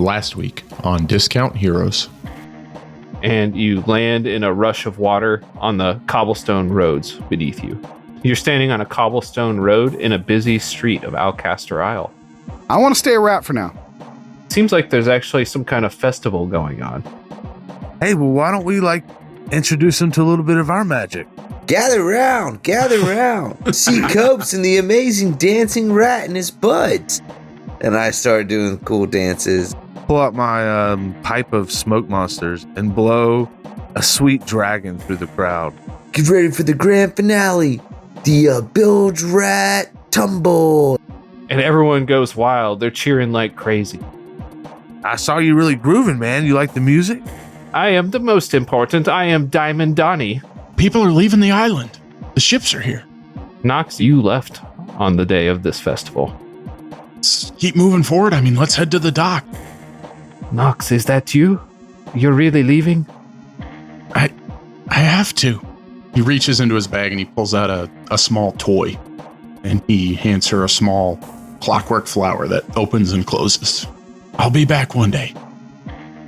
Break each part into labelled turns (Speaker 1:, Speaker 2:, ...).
Speaker 1: last week on Discount Heroes.
Speaker 2: And you land in a rush of water on the cobblestone roads beneath you. You're standing on a cobblestone road in a busy street of Alcaster Isle.
Speaker 3: I want to stay a rat for now.
Speaker 2: Seems like there's actually some kind of festival going on.
Speaker 4: Hey, well, why don't we, introduce them to a little bit of our magic?
Speaker 5: Gather round. See Copes and the amazing dancing rat and his buds. And I started doing cool dances.
Speaker 4: Pull out my pipe of smoke monsters and blow a sweet dragon through the crowd.
Speaker 5: Get ready for the grand finale. The bilge rat tumble.
Speaker 2: And everyone goes wild. They're cheering like crazy.
Speaker 4: I saw you really grooving, man. You like the music?
Speaker 2: I am the most important. I am Diamond Donnie.
Speaker 1: People are leaving the island. The ships are here.
Speaker 2: Nox, you left on the day of this festival.
Speaker 1: Let's keep moving forward. Let's head to the dock.
Speaker 2: Nox, is that you? You're really leaving?
Speaker 1: I have to. He reaches into his bag and he pulls out a small toy. And he hands her a small clockwork flower that opens and closes. I'll be back one day.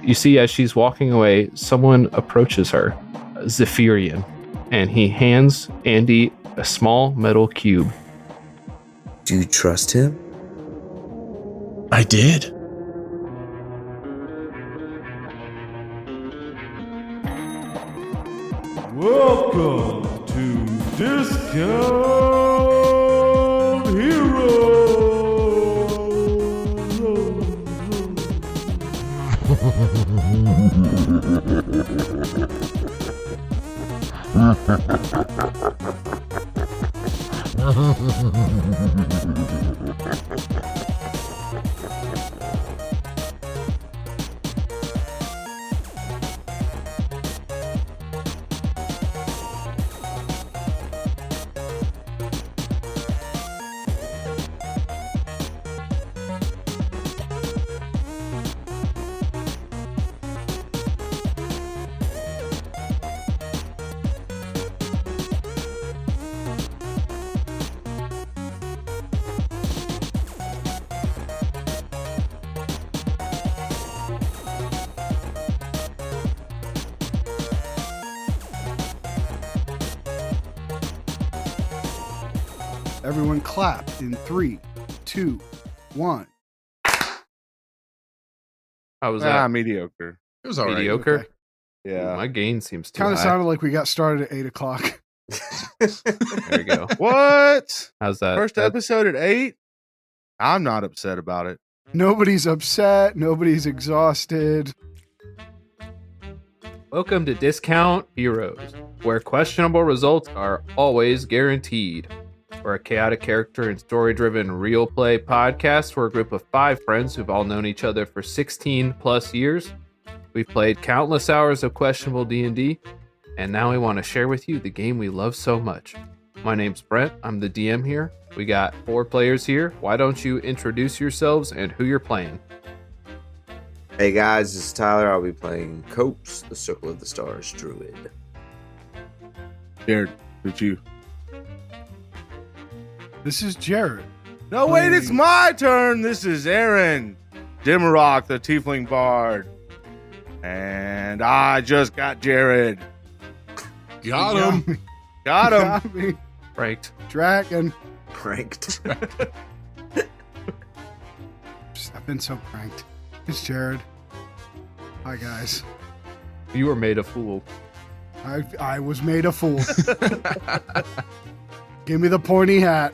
Speaker 2: You see, as she's walking away, someone approaches her, Zephyrian, and he hands Andy a small metal cube.
Speaker 5: Do you trust him?
Speaker 1: I did.
Speaker 6: Welcome to Discount Heroes.
Speaker 3: Everyone clap in 3, 2, 1.
Speaker 2: How was that?
Speaker 4: Mediocre.
Speaker 1: It was all right.
Speaker 2: Mediocre?
Speaker 3: Okay.
Speaker 4: Yeah.
Speaker 2: My gain seems too
Speaker 3: Kind of
Speaker 2: high.
Speaker 3: sounded like we got started at 8 o'clock.
Speaker 2: There you go.
Speaker 4: What?
Speaker 2: How's that?
Speaker 4: First episode at 8? I'm not upset about it.
Speaker 3: Nobody's upset. Nobody's exhausted.
Speaker 2: Welcome to Discount Heroes, where questionable results are always guaranteed. We're a chaotic character and story-driven real play podcast. We're a group of 5 friends who've all known each other for 16 plus years. We've played countless hours of questionable D&D, and now we want to share with you the game we love so much. My name's Brent. I'm the DM here. We got 4 players here. Why don't you introduce yourselves and who you're playing?
Speaker 5: Hey guys, this is Tyler. I'll be playing Copes, the Circle of the Stars druid.
Speaker 4: Jared, who's you?
Speaker 3: This is Jared.
Speaker 4: No, wait, it's my turn. This is Aaron, Dimmerock, the Tiefling Bard. And I just got Jared.
Speaker 1: Got him.
Speaker 4: Got him.
Speaker 3: Got me.
Speaker 2: Right.
Speaker 3: Dragon.
Speaker 5: Pranked.
Speaker 3: I've been so pranked. It's Jared. Hi, guys.
Speaker 2: You were made a fool.
Speaker 3: I was made a fool. Give me the pointy hat.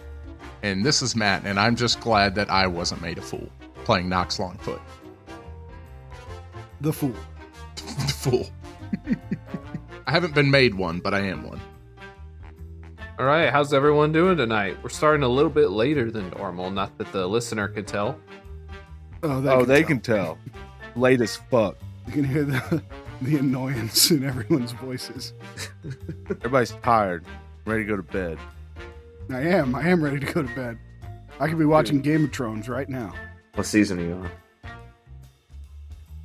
Speaker 1: And this is Matt, and I'm just glad that I wasn't made a fool playing Nox Longfoot.
Speaker 3: The fool.
Speaker 1: The fool. I haven't been made one, but I am one.
Speaker 2: All right, how's everyone doing tonight? We're starting a little bit later than normal, not that the listener can tell.
Speaker 3: Oh,
Speaker 4: They can tell. Late as fuck.
Speaker 3: You can hear the annoyance in everyone's voices.
Speaker 4: Everybody's tired. Ready to go to bed.
Speaker 3: I am ready to go to bed. I could be watching Game of Thrones right now.
Speaker 5: What season are you on?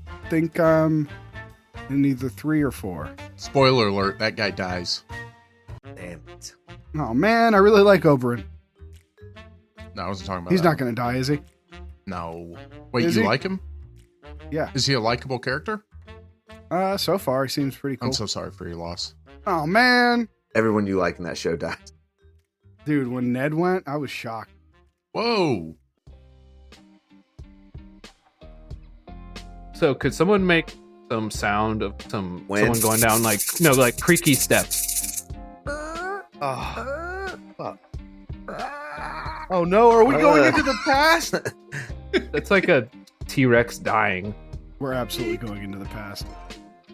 Speaker 3: I think in either 3 or 4.
Speaker 1: Spoiler alert, that guy dies.
Speaker 5: Damn it.
Speaker 3: Oh man, I really like Oberyn.
Speaker 1: No, I wasn't talking about
Speaker 3: He's
Speaker 1: that.
Speaker 3: not going to die, is he?
Speaker 1: No. Wait,
Speaker 3: Is
Speaker 1: you
Speaker 3: he?
Speaker 1: like him? Is he a likable character?
Speaker 3: So far, he seems pretty cool.
Speaker 1: I'm so sorry for your loss.
Speaker 3: Oh, man.
Speaker 5: Everyone you like in that show died.
Speaker 3: Dude, when Ned went, I was shocked.
Speaker 1: Whoa.
Speaker 2: So could someone make some sound of someone
Speaker 5: Wind?
Speaker 2: going down like creaky steps?
Speaker 4: Oh, fuck. Oh no, are we going into the past?
Speaker 2: That's like a T-Rex dying.
Speaker 3: We're absolutely going into the past.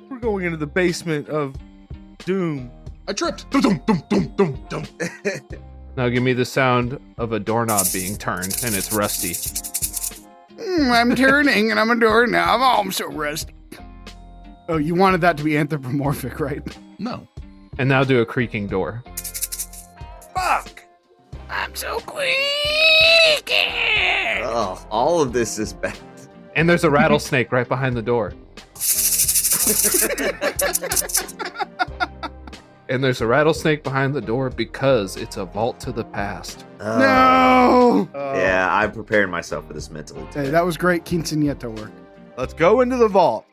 Speaker 4: We're going into the basement of doom.
Speaker 1: I tripped. Dum, dum, dum, dum, dum.
Speaker 2: Now give me the sound of a doorknob being turned and it's rusty.
Speaker 3: I'm turning and I'm a doorknob. Oh, I'm so rusty. Oh, you wanted that to be anthropomorphic, right?
Speaker 1: No.
Speaker 2: And now do a creaking door.
Speaker 4: Fuck!
Speaker 3: I'm so quick.
Speaker 5: Oh, all of this is bad.
Speaker 2: And there's a rattlesnake right behind the door. And there's a rattlesnake behind the door because it's a vault to the past.
Speaker 3: No.
Speaker 5: Yeah, I prepared myself for this mentally.
Speaker 3: Hey, that was great quinceañera work.
Speaker 4: Let's go into the vault.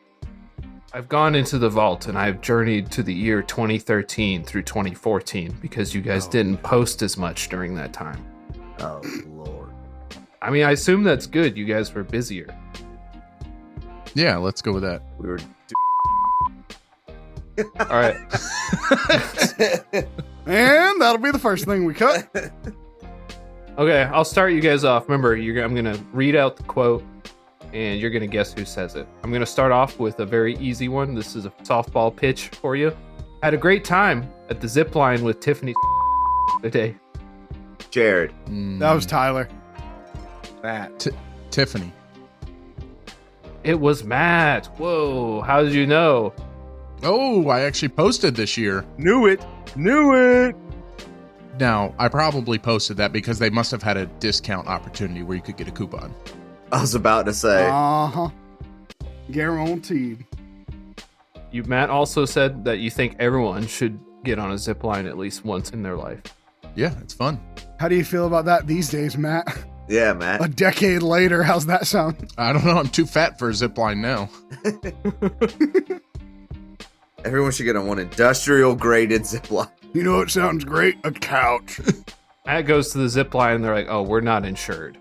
Speaker 2: I've gone into the vault and I've journeyed to the year 2013 through 2014 because you guys didn't post as much during that time.
Speaker 5: Oh, Lord.
Speaker 2: I mean, I assume that's good. You guys were busier.
Speaker 1: Yeah, let's go with that.
Speaker 5: We were.
Speaker 2: All right.
Speaker 3: And that'll be the first thing we cut.
Speaker 2: Okay, I'll start you guys off. Remember, I'm going to read out the quote and you're going to guess who says it. I'm going to start off with a very easy one. This is a softball pitch for you. Had a great time at the zip line with Tiffany today.
Speaker 5: Jared.
Speaker 3: That was Tyler.
Speaker 4: Matt.
Speaker 1: Tiffany.
Speaker 2: It was Matt. Whoa, how did you know?
Speaker 1: Oh, I actually posted this year.
Speaker 4: Knew it.
Speaker 1: Now, I probably posted that because they must have had a discount opportunity where you could get a coupon.
Speaker 5: I was about to say.
Speaker 3: Uh-huh. Guaranteed.
Speaker 2: Matt also said that you think everyone should get on a zip line at least once in their life.
Speaker 1: Yeah, it's fun.
Speaker 3: How do you feel about that these days, Matt?
Speaker 5: Yeah,
Speaker 3: A
Speaker 5: Matt.
Speaker 3: decade later, how's that sound?
Speaker 1: I don't know. I'm too fat for a zip line now.
Speaker 5: Everyone should get on one industrial graded zipline.
Speaker 3: You know what sounds great? A couch.
Speaker 2: Matt goes to the zip line and they're like, oh, we're not insured.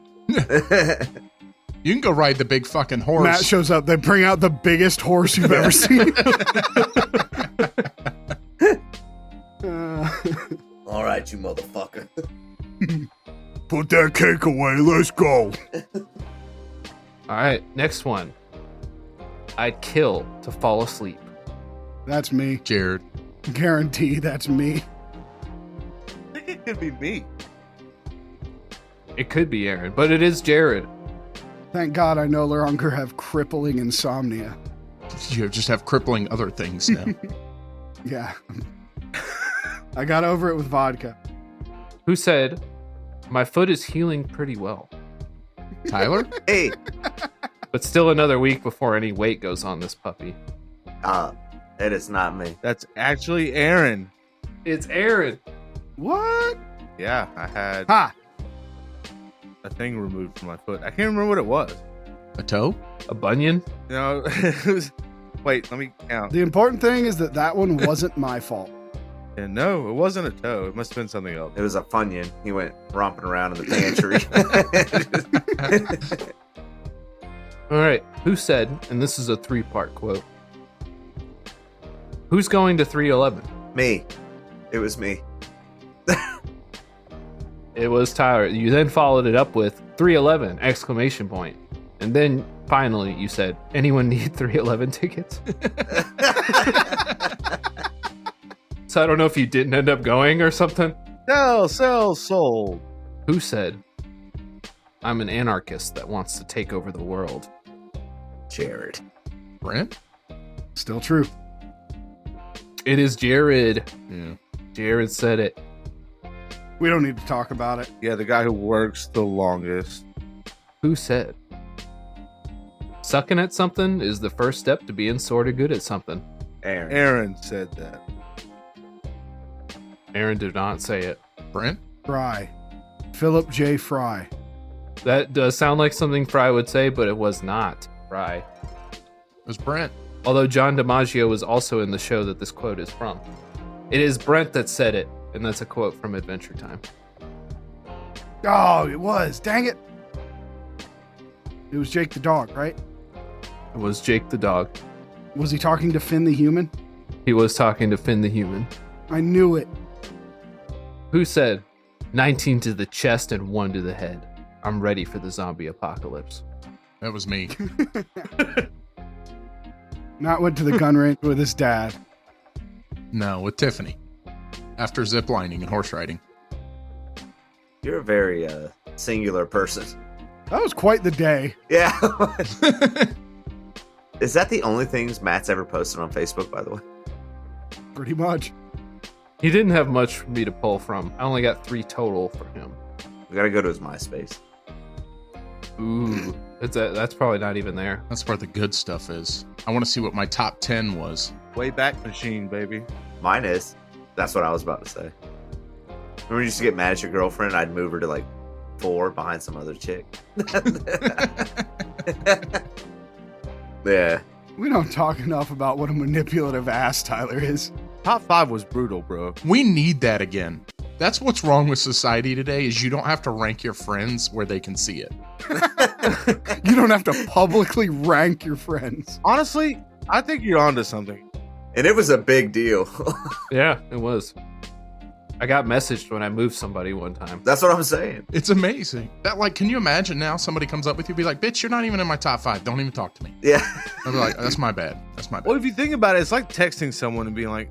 Speaker 1: You can go ride the big fucking horse.
Speaker 3: Matt shows up. They bring out the biggest horse you've ever seen.
Speaker 5: All right, you motherfucker.
Speaker 3: Put that cake away. Let's go.
Speaker 2: All right, next one. I'd kill to fall asleep.
Speaker 3: That's me.
Speaker 1: Jared.
Speaker 3: Guarantee that's me.
Speaker 4: I think it could be me.
Speaker 2: It could be Aaron, but it is Jared.
Speaker 3: Thank God I no longer have crippling insomnia.
Speaker 1: You just have crippling other things now.
Speaker 3: Yeah. I got over it with vodka.
Speaker 2: Who said, my foot is healing pretty well.
Speaker 1: Tyler?
Speaker 5: Hey.
Speaker 2: But still another week before any weight goes on this puppy.
Speaker 5: It is not me.
Speaker 4: That's actually Aaron.
Speaker 2: It's Aaron.
Speaker 3: What?
Speaker 4: Yeah, I had
Speaker 3: Ha!
Speaker 4: a thing removed from my foot. I can't remember what it was.
Speaker 1: A toe?
Speaker 2: A bunion?
Speaker 4: You know, it was. Wait, let me count.
Speaker 3: The important thing is that one wasn't my fault.
Speaker 4: And no, it wasn't a toe. It must have been something else.
Speaker 5: It was a Funyun. He went romping around in the pantry.
Speaker 2: All right. Who said, and this is a 3-part quote, who's going to 311?
Speaker 5: Me. It was me.
Speaker 2: It was Tyler. You then followed it up with 311 exclamation point. And then finally you said, anyone need 311 tickets? So I don't know if you didn't end up going or something.
Speaker 4: Sell, sold.
Speaker 2: Who said, I'm an anarchist that wants to take over the world?
Speaker 5: Jared.
Speaker 1: Brent?
Speaker 3: Still true.
Speaker 2: It is Jared.
Speaker 1: Yeah.
Speaker 2: Jared said it.
Speaker 3: We don't need to talk about it.
Speaker 4: Yeah, the guy who works the longest.
Speaker 2: Who said, sucking at something is the first step to being sort of good at something?
Speaker 5: Aaron.
Speaker 4: Aaron said that.
Speaker 2: Aaron did not say it.
Speaker 1: Brent?
Speaker 3: Fry. Philip J. Fry.
Speaker 2: That does sound like something Fry would say, but it was not Fry.
Speaker 1: It was Brent.
Speaker 2: Although John DiMaggio was also in the show that this quote is from. It is Brent that said it, and that's a quote from Adventure Time.
Speaker 3: Oh, it was. Dang it. It was Jake the dog, right?
Speaker 2: It was Jake the dog.
Speaker 3: Was he talking to Finn the human?
Speaker 2: He was talking to Finn the human.
Speaker 3: I knew it.
Speaker 2: Who said, 19 to the chest and 1 to the head. I'm ready for the zombie apocalypse.
Speaker 1: That was me.
Speaker 3: Matt went to the gun range with his dad.
Speaker 1: No, with Tiffany. After ziplining and horse riding.
Speaker 5: You're a very singular person.
Speaker 3: That was quite the day.
Speaker 5: Yeah. Is that the only things Matt's ever posted on Facebook, by the way?
Speaker 3: Pretty much.
Speaker 2: He didn't have much for me to pull from. I only got 3 total for him.
Speaker 5: We gotta go to his MySpace.
Speaker 2: Ooh, that's probably not even there.
Speaker 1: That's where the good stuff is. I want to see what my top 10 was.
Speaker 4: Way back machine, baby.
Speaker 5: Mine is. That's what I was about to say. Remember you used to get mad at your girlfriend? I'd move her to like 4 behind some other chick. Yeah.
Speaker 3: We don't talk enough about what a manipulative ass Tyler is.
Speaker 4: Top 5 was brutal, bro.
Speaker 1: We need that again. That's what's wrong with society today is you don't have to rank your friends where they can see it.
Speaker 3: You don't have to publicly rank your friends.
Speaker 4: Honestly, I think you're onto something.
Speaker 5: And it was a big deal.
Speaker 2: Yeah, it was. I got messaged when I moved somebody one time.
Speaker 5: That's what I'm saying.
Speaker 1: It's amazing. That, like, can you imagine now somebody comes up with you be like, bitch, you're not even in my top 5. Don't even talk to me.
Speaker 5: Yeah.
Speaker 1: I'll be like, that's my bad. That's my bad.
Speaker 4: Well, if you think about it, it's like texting someone and being like,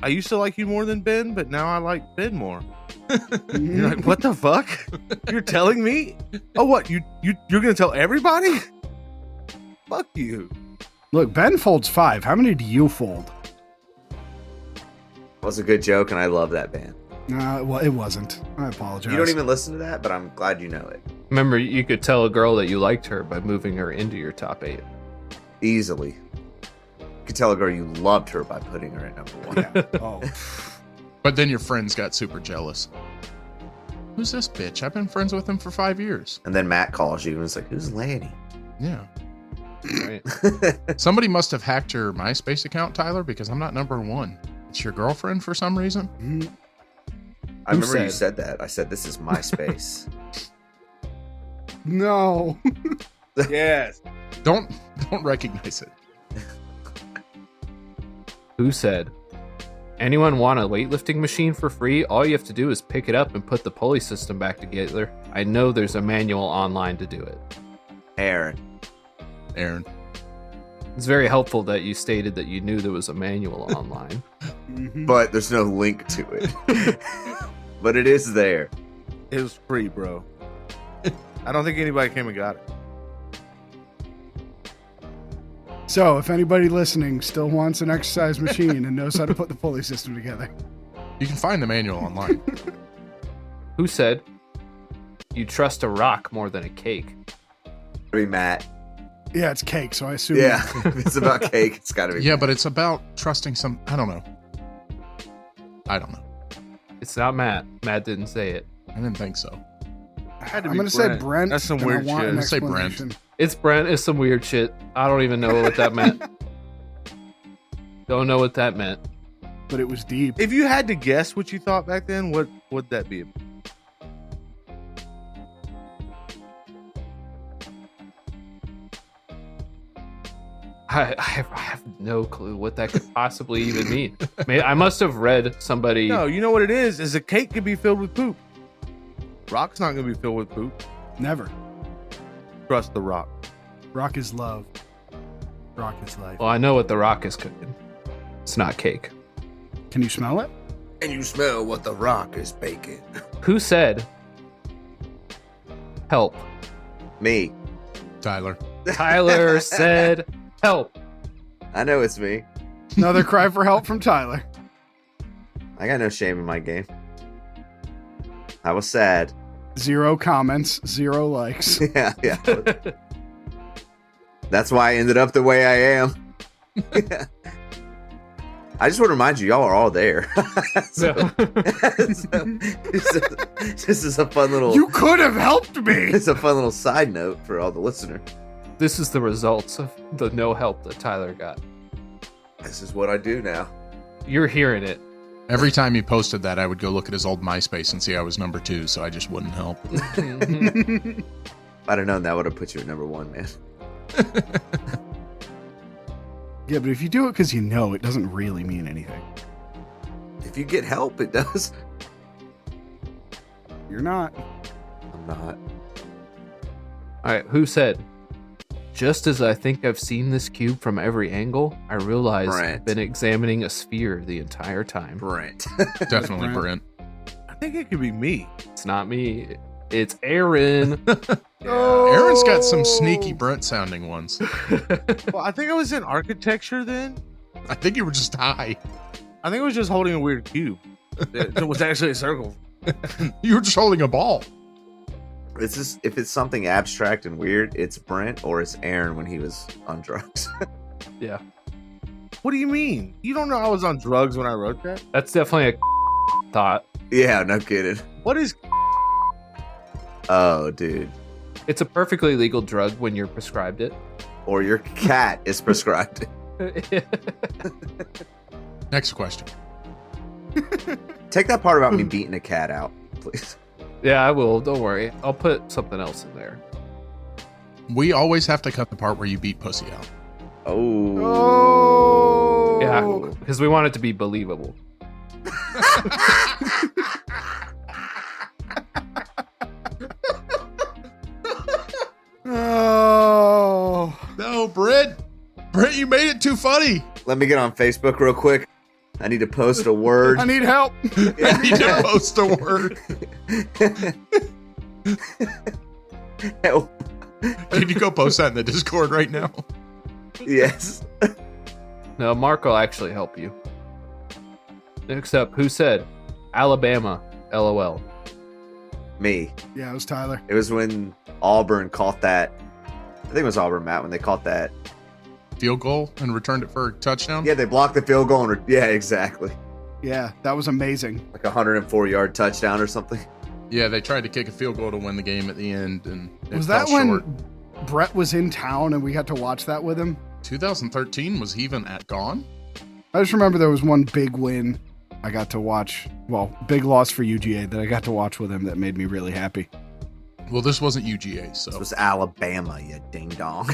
Speaker 4: I used to like you more than Ben, but now I like Ben more. You're like, what the fuck? You're telling me? Oh, what? You're gonna tell everybody? Fuck you.
Speaker 3: Look, Ben folds 5. How many do you fold?
Speaker 5: That was a good joke, and I love that band.
Speaker 3: Well, it wasn't. I apologize.
Speaker 5: You don't even listen to that, but I'm glad you know it.
Speaker 2: Remember, you could tell a girl that you liked her by moving her into your top 8.
Speaker 5: Easily. You could tell a girl you loved her by putting her at number 1.
Speaker 3: Yeah. Oh.
Speaker 1: But then your friends got super jealous. Who's this bitch? I've been friends with him for 5 years.
Speaker 5: And then Matt calls you and it's like, who's Lanny?
Speaker 1: Yeah.
Speaker 2: Right?
Speaker 1: Somebody must have hacked your MySpace account, Tyler, because I'm not number 1. It's your girlfriend for some reason?
Speaker 5: I remember you said that. I said, this is MySpace.
Speaker 3: No.
Speaker 4: Yes.
Speaker 1: Don't recognize it.
Speaker 2: Who said, anyone want a weightlifting machine for free? All you have to do is pick it up and put the pulley system back together. I know there's a manual online to do it.
Speaker 5: Aaron.
Speaker 2: It's very helpful that you stated that you knew there was a manual online.
Speaker 5: But there's no link to it. But it is there.
Speaker 4: It was free, bro. I don't think anybody came and got it.
Speaker 3: So, if anybody listening still wants an exercise machine and knows how to put the pulley system together,
Speaker 1: You can find the manual online.
Speaker 2: Who said, you trust a rock more than a cake?
Speaker 5: I mean, Matt.
Speaker 3: yeah, it's cake, so I assume.
Speaker 5: Yeah. If it's about cake, it's got to be.
Speaker 1: Yeah, but it's about trusting some... I don't know.
Speaker 2: It's not Matt. Matt didn't say it.
Speaker 1: I didn't think so.
Speaker 4: Had to
Speaker 3: I'm
Speaker 4: be
Speaker 3: going to say
Speaker 4: Brent.
Speaker 3: Brent.
Speaker 4: That's some
Speaker 3: and
Speaker 4: weird
Speaker 3: I want
Speaker 4: shit.
Speaker 3: an
Speaker 1: Let's say Brent.
Speaker 3: explanation.
Speaker 2: It's Brent. It's some weird shit. I don't even know what that meant. Don't know what that meant.
Speaker 3: But it was deep.
Speaker 4: If you had to guess what you thought back then, what would that be?
Speaker 2: I have no clue what that could possibly even mean. I must have read somebody.
Speaker 4: No, you know what it is? Is a cake could be filled with poop. Rock's not going to be filled with poop.
Speaker 3: Never.
Speaker 4: Trust the rock.
Speaker 3: Rock is love. Rock is life.
Speaker 2: Well, I know what the rock is cooking. It's not cake.
Speaker 3: Can you smell it?
Speaker 5: And you smell what the rock is baking.
Speaker 2: Who said, help?
Speaker 5: Me.
Speaker 1: Tyler.
Speaker 2: Tyler said, help.
Speaker 5: I know it's me.
Speaker 3: Another cry for help from Tyler.
Speaker 5: I got no shame in my game. I was sad.
Speaker 3: 0 comments, 0 likes.
Speaker 5: Yeah. That's why I ended up the way I am. I just want to remind you, y'all are all there. So, this is a fun little.
Speaker 3: You could have helped me.
Speaker 5: It's a fun little side note for all the listeners.
Speaker 2: This is the results of the no help that Tyler got.
Speaker 5: This is what I do now.
Speaker 2: You're hearing it.
Speaker 1: Every time he posted that, I would go look at his old MySpace and see I was number 2, so I just wouldn't help.
Speaker 2: Mhm.
Speaker 5: If I'd have known that would have put you at number 1, man.
Speaker 3: Yeah, but if you do it because you know, it doesn't really mean anything.
Speaker 5: If you get help, it does.
Speaker 3: You're not.
Speaker 5: I'm not.
Speaker 2: All right, who said? Just as I think I've seen this cube from every angle, I realize
Speaker 5: Brent.
Speaker 2: I've been examining a sphere the entire time.
Speaker 5: Brent.
Speaker 1: Definitely
Speaker 3: Brent.
Speaker 1: Brent.
Speaker 4: I think it could be me.
Speaker 2: It's not me. It's Aaron.
Speaker 1: Aaron's got some sneaky Brent sounding ones.
Speaker 4: Well, I think I was in architecture then.
Speaker 1: I think you were just high.
Speaker 4: I think I was just holding a weird cube. It was actually a circle.
Speaker 1: You were just holding a ball.
Speaker 5: It's just, if it's something abstract and weird, it's Brent or it's Aaron when he was on drugs.
Speaker 2: Yeah,
Speaker 4: What do you mean? You don't know I was on drugs when I wrote that?
Speaker 2: that's definitely a thought.
Speaker 5: Yeah, no kidding.
Speaker 4: What is?
Speaker 5: Oh, dude.
Speaker 2: It's a perfectly legal drug when you're prescribed it.
Speaker 5: Or your cat is prescribed.
Speaker 1: Next question.
Speaker 5: Take that part about me beating a cat out, please.
Speaker 2: Yeah, I will. Don't worry. I'll put something else in there.
Speaker 1: We always have to cut the part where you beat pussy out.
Speaker 5: Oh.
Speaker 3: Oh.
Speaker 2: Yeah, because we want it to be believable.
Speaker 3: Oh.
Speaker 1: No, Brent. Brent, you made it too funny.
Speaker 5: Let me get on Facebook real quick. I need to post a word.
Speaker 3: I need help.
Speaker 1: I need to post a word.
Speaker 5: Help.
Speaker 1: Can you go post that in the Discord right now?
Speaker 5: Yes.
Speaker 2: No, Mark will actually help you. Next up, who said Alabama? LOL.
Speaker 5: Me.
Speaker 3: Yeah, it was Tyler.
Speaker 5: It was when Auburn caught that. I think it was Auburn, Matt, when they caught that.
Speaker 1: Field goal and returned it for a touchdown?
Speaker 5: Yeah, they blocked the field goal. And yeah, exactly.
Speaker 3: Yeah, that was amazing.
Speaker 5: Like a 104-yard touchdown or something.
Speaker 1: Yeah, they tried to kick a field goal to win the game at the end, and it
Speaker 3: Was
Speaker 1: fell
Speaker 3: that when
Speaker 1: short.
Speaker 3: Brett was in town and we got to watch that with him?
Speaker 1: 2013 was he even at gone?
Speaker 3: I just remember there was one big win I got to watch. Well, big loss for UGA that I got to watch with him that made me really happy.
Speaker 1: Well, this wasn't UGA, so
Speaker 5: This was Alabama, you ding dong.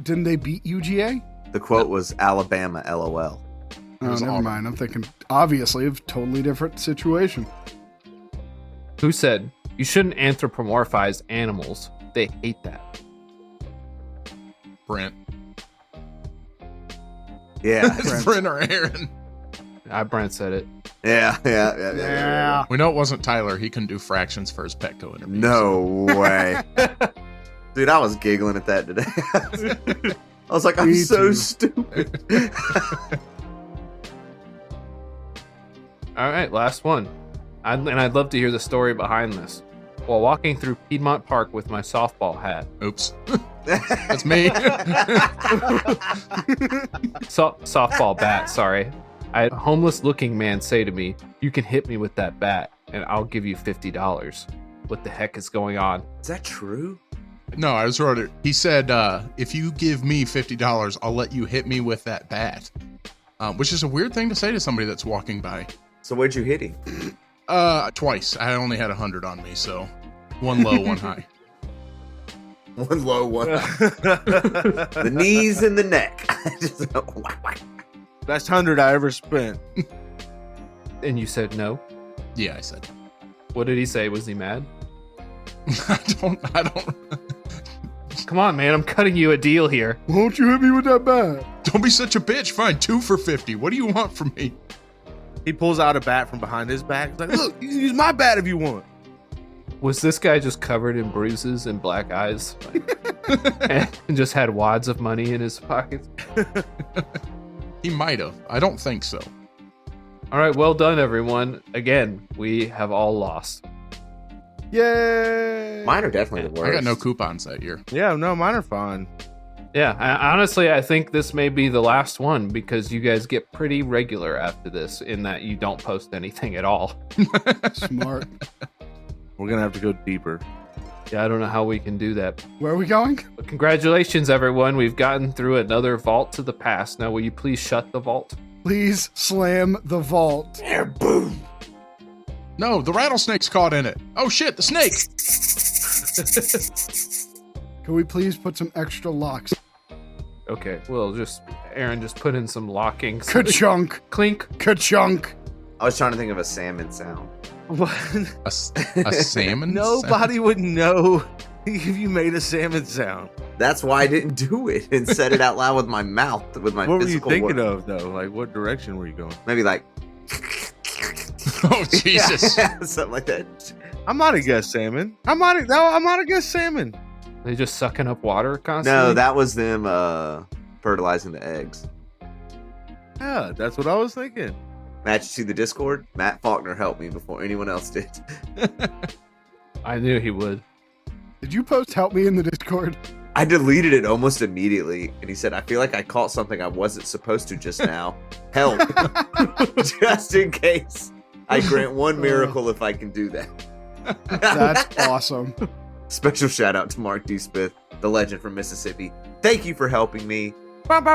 Speaker 3: Didn't they beat UGA?
Speaker 5: The quote was Alabama, LOL.
Speaker 3: Oh,
Speaker 1: was
Speaker 3: never
Speaker 1: Auburn.
Speaker 3: mind. I'm thinking, obviously, of totally different situation.
Speaker 2: Who said you shouldn't anthropomorphize animals? They hate that.
Speaker 1: Brent.
Speaker 5: Yeah.
Speaker 1: It's Brent or Aaron.
Speaker 2: Brent said it.
Speaker 5: Yeah.
Speaker 1: We know it wasn't Tyler. He couldn't do fractions for his Petco interview.
Speaker 5: No way. Dude, I was giggling at that today. I was like, I'm
Speaker 3: Me
Speaker 5: so
Speaker 3: too.
Speaker 5: stupid.
Speaker 2: All right, last one. I'd love to hear the story behind this. While walking through Piedmont Park with my softball hat,
Speaker 1: Oops. That's me.
Speaker 2: softball bat, sorry. I had a homeless looking man say to me, "You can hit me with that bat and I'll give you $50. What the heck is going on?
Speaker 5: Is that true?
Speaker 1: No, I was wrote it. He said, if you give me $50, I'll let you hit me with that bat. Which is a weird thing to say to somebody that's walking by.
Speaker 5: So where'd you hit him?
Speaker 1: Twice. I only had 100 on me, so one low, one high.
Speaker 5: One low, one high. The knees and the neck. Just,
Speaker 4: Best 100 I ever spent.
Speaker 2: And you said no?
Speaker 1: Yeah, I said.
Speaker 2: What did he say? Was he mad?
Speaker 1: I don't.
Speaker 2: Come on, man, I'm cutting you a deal here.
Speaker 3: Won't you hit me with that bat?
Speaker 1: Don't be such a bitch. Fine, 2 for 50. What do you want from me?
Speaker 4: He pulls out a bat from behind his back. He's like, look, you can use my bat if you want.
Speaker 2: Was this guy just covered in bruises and black eyes? And just had wads of money in his pockets?
Speaker 1: He might have. I don't think so.
Speaker 2: All right, well done, everyone. Again, we have all lost.
Speaker 3: Yay!
Speaker 5: Mine are definitely the worst.
Speaker 1: I got no coupons that year.
Speaker 4: Yeah, no, mine are fine.
Speaker 2: Yeah, honestly, I think this may be the last one because you guys get pretty regular after this in that you don't post anything at all.
Speaker 3: Smart.
Speaker 4: We're going to have to go deeper.
Speaker 2: Yeah, I don't know how we can do that.
Speaker 3: Where are we going?
Speaker 2: But congratulations, everyone. We've gotten through another vault to the past. Now, will you please shut the vault?
Speaker 3: Please slam the vault.
Speaker 5: There, boom.
Speaker 1: No, the rattlesnake's caught in it. Oh shit, the snake.
Speaker 3: Can we please put some extra locks?
Speaker 2: Okay, well, Aaron, just put in some lockings.
Speaker 3: Ka-chunk.
Speaker 2: Clink.
Speaker 3: Ka-chunk.
Speaker 5: I was trying to think of a salmon sound.
Speaker 4: What?
Speaker 1: A salmon?
Speaker 4: Nobody would know if you made a salmon sound.
Speaker 5: That's why I didn't do it and said it out loud with my mouth, with my
Speaker 4: What were you
Speaker 5: physical
Speaker 4: thinking
Speaker 5: word.
Speaker 4: of, though? Like, what direction were you going?
Speaker 5: Maybe like
Speaker 1: Oh Jesus!
Speaker 5: something like that.
Speaker 4: I might have guessed salmon. I might have guessed salmon.
Speaker 2: They just sucking up water constantly?
Speaker 5: No, that was them fertilizing the eggs.
Speaker 4: Yeah, that's what I was thinking.
Speaker 5: Matt, you see the Discord? Matt Faulkner helped me before anyone else did.
Speaker 2: I knew he would.
Speaker 3: Did you post help me in the Discord?
Speaker 5: I deleted it almost immediately, and he said, I feel like I caught something I wasn't supposed to just now. Help. Just in case. I grant one miracle if I can do that.
Speaker 3: That's awesome.
Speaker 5: Special shout out to Mark D. Smith, the legend from Mississippi. Thank you for helping me. Look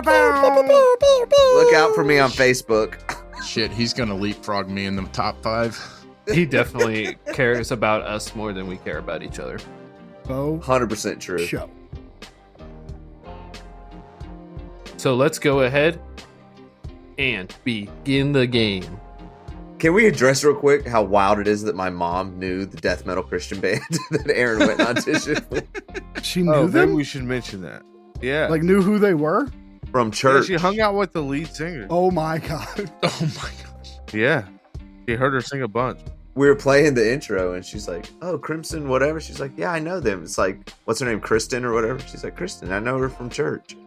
Speaker 5: out for me on Facebook.
Speaker 1: Shit, he's gonna leapfrog me in the top 5.
Speaker 2: He definitely cares about us more than we care about each other.
Speaker 3: Bo
Speaker 5: 100% true.
Speaker 3: show.
Speaker 2: So let's go ahead and begin the game.
Speaker 5: Can we address real quick how wild it is that my mom knew the death metal Christian band that Aaron went and auditioned with
Speaker 3: She knew
Speaker 4: Oh, maybe
Speaker 3: them?
Speaker 4: we should mention that. Yeah.
Speaker 3: Like, knew who they were?
Speaker 5: from
Speaker 4: Yeah,
Speaker 5: church?
Speaker 4: she hung out with the lead singer.
Speaker 3: Oh my god.
Speaker 1: Oh my gosh!
Speaker 4: Yeah. She heard her sing a bunch.
Speaker 5: We were playing the intro and she's like, oh, Crimson, whatever. She's like, yeah, I know them. It's like, what's her name? Kristen or whatever. She's like, Kristen, I know her from church.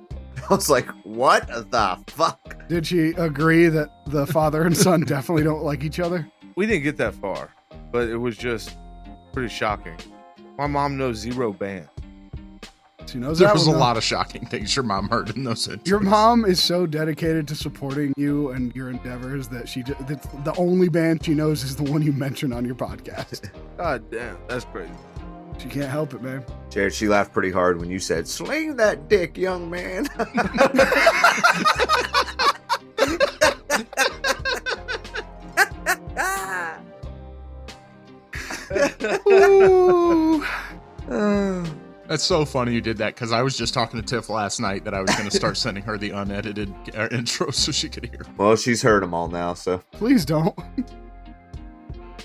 Speaker 5: I was like, what the fuck?
Speaker 3: Did she agree that the father and son definitely don't like each other?
Speaker 4: We didn't get that far, but it was just pretty shocking. My mom knows 0 band.
Speaker 3: She knows
Speaker 1: There
Speaker 3: that
Speaker 1: was a
Speaker 3: one, though.
Speaker 1: lot of shocking things your mom heard in those intros.
Speaker 3: Your mom is so dedicated to supporting you and your endeavors that that's the only band she knows is the one you mentioned on your podcast.
Speaker 4: God damn, that's crazy.
Speaker 3: She can't help it, man.
Speaker 5: Jared, she laughed pretty hard when you said, sling that dick, young man.
Speaker 3: Ooh.
Speaker 1: That's so funny you did that because I was just talking to Tiff last night that I was going to start sending her the unedited intro so she could hear.
Speaker 5: Well, she's heard them all now, so.
Speaker 3: Please don't.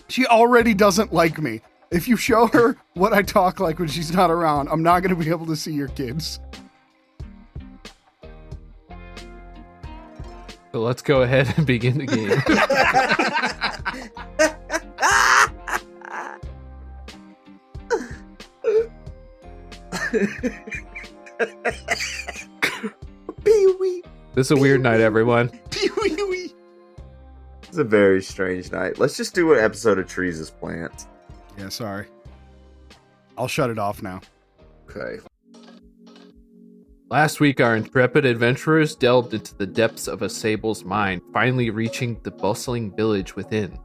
Speaker 3: She already doesn't like me. If you show her what I talk like when she's not around, I'm not going to be able to see your kids.
Speaker 2: So let's go ahead and begin the game. This is a weird night, everyone.
Speaker 5: It's a very strange night. Let's just do an episode of Trees as Plants.
Speaker 3: Yeah, sorry. I'll shut it off now.
Speaker 5: Okay.
Speaker 2: Last week, our intrepid adventurers delved into the depths of a sable's mind, finally reaching the bustling village within.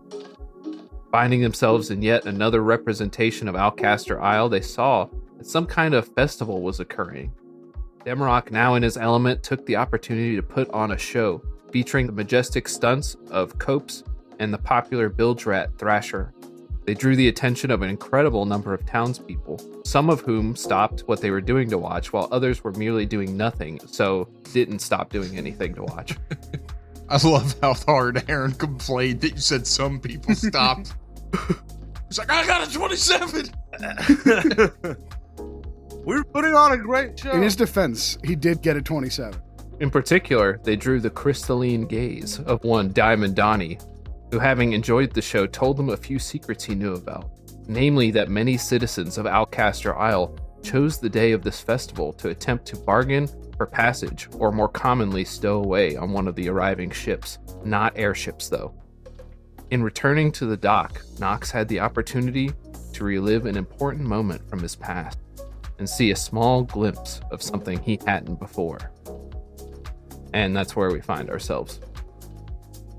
Speaker 2: Finding themselves in yet another representation of Alcaster Isle, they saw that some kind of festival was occurring. Demarok, now in his element, took the opportunity to put on a show, featuring the majestic stunts of Copes and the popular bilge rat Thrasher. They drew the attention of an incredible number of townspeople, some of whom stopped what they were doing to watch, while others were merely doing nothing, so didn't stop doing anything to watch.
Speaker 1: I love how hard Aaron complained that you said some people stopped. He's like, I got a 27!
Speaker 4: We're putting on a great show.
Speaker 3: In his defense, he did get a 27.
Speaker 2: In particular, they drew the crystalline gaze of one Diamond Donnie, who, having enjoyed the show, told them a few secrets he knew about, namely that many citizens of Alcaster Isle chose the day of this festival to attempt to bargain for passage, or more commonly stow away on one of the arriving ships, not airships though. In returning to the dock, Knox had the opportunity to relive an important moment from his past and see a small glimpse of something he hadn't before. And that's where we find ourselves.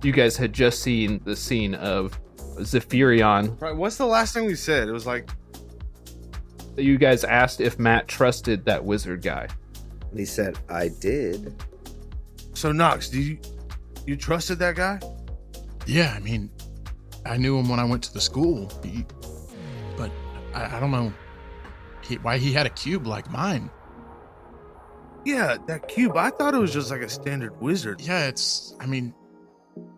Speaker 2: You guys had just seen the scene of Zephyrion.
Speaker 4: Right, what's the last thing we said? It was like,
Speaker 2: You guys asked if Matt trusted that wizard guy.
Speaker 5: And he said, I did.
Speaker 4: So Knox, you trusted that guy?
Speaker 1: Yeah, I mean, I knew him when I went to the school. But I don't know why he had a cube like mine.
Speaker 4: Yeah, that cube. I thought it was just like a standard wizard.
Speaker 1: Yeah, I mean,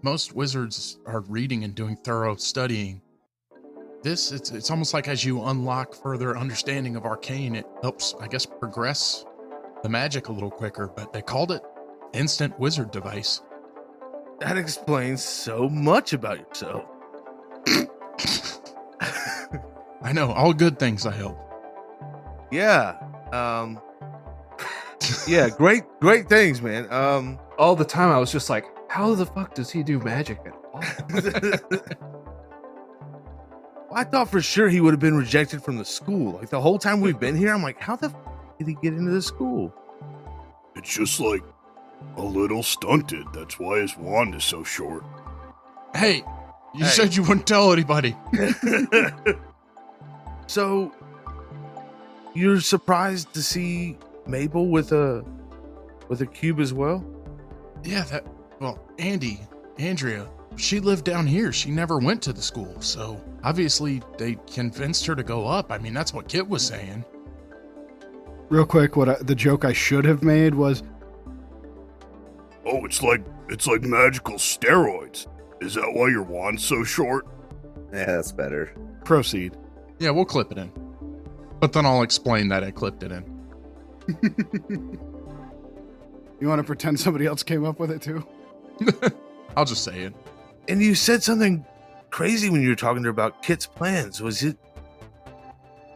Speaker 1: most wizards are reading and doing thorough studying. It's almost like as you unlock further understanding of arcane, it helps, I guess, progress the magic a little quicker, but they called it instant wizard device.
Speaker 4: That explains so much about yourself.
Speaker 1: I know, all good things, I hope.
Speaker 4: Yeah. Yeah, great things, man.
Speaker 2: All the time I was just like, how the fuck does he do magic at all?
Speaker 4: I thought for sure he would have been rejected from the school. Like the whole time we've been here, I'm like, how the fuck did he get into the school?
Speaker 7: It's just like a little stunted. That's why his wand is so short.
Speaker 1: Hey, you
Speaker 4: Hey.
Speaker 1: said you wouldn't tell anybody.
Speaker 4: So you're surprised to see Mabel with a cube as well?
Speaker 1: Yeah, Andrea, she lived down here. She never went to the school, so obviously they convinced her to go up. I mean, that's what Kit was saying.
Speaker 3: Real quick, the joke I should have made was,
Speaker 7: Oh, it's like magical steroids. Is that why your wand's so short?
Speaker 5: Yeah, that's better.
Speaker 3: proceed.
Speaker 1: Yeah, we'll clip it in. But then I'll explain that I clipped it in.
Speaker 3: You want to pretend somebody else came up with it too?
Speaker 1: I'll just say it.
Speaker 4: And you said something crazy when you were talking to her about Kit's plans. Is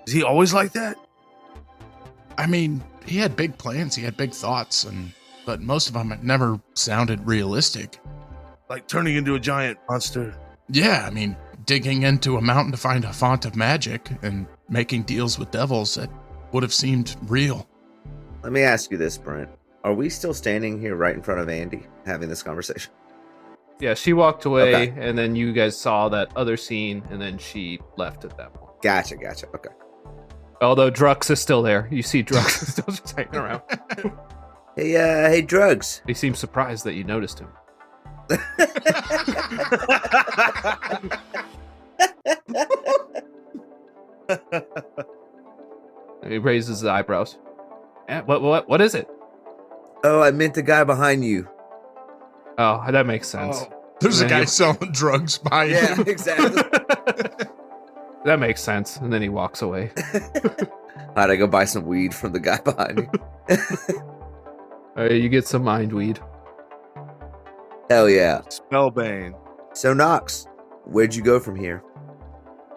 Speaker 4: he always like that?
Speaker 1: I mean, he had big plans, he had big thoughts, but most of them never sounded realistic.
Speaker 4: Like turning into a giant monster?
Speaker 1: Yeah, I mean, digging into a mountain to find a font of magic and making deals with devils, that would have seemed real.
Speaker 5: Let me ask you this, Brent. Are we still standing here right in front of Andy having this conversation?
Speaker 2: Yeah, she walked away,
Speaker 5: Okay.
Speaker 2: and then you guys saw that other scene, and then she left at that point.
Speaker 5: Gotcha. Okay.
Speaker 2: Although Drux is still there. You see Drux is still just hanging around.
Speaker 5: Hey, drugs.
Speaker 2: He seems surprised that you noticed him. He raises his eyebrows. What is it?
Speaker 5: Oh, I meant the guy behind you.
Speaker 2: Oh, that makes sense.
Speaker 1: There's a
Speaker 2: Yeah.
Speaker 1: guy selling drugs behind
Speaker 5: Yeah,
Speaker 1: him.
Speaker 5: exactly.
Speaker 2: That makes sense. And then he walks away.
Speaker 5: How'd I go buy some weed from the guy behind me?
Speaker 2: You get some mind weed.
Speaker 5: Hell yeah.
Speaker 4: Spellbane.
Speaker 5: So, Knox, where'd you go from here?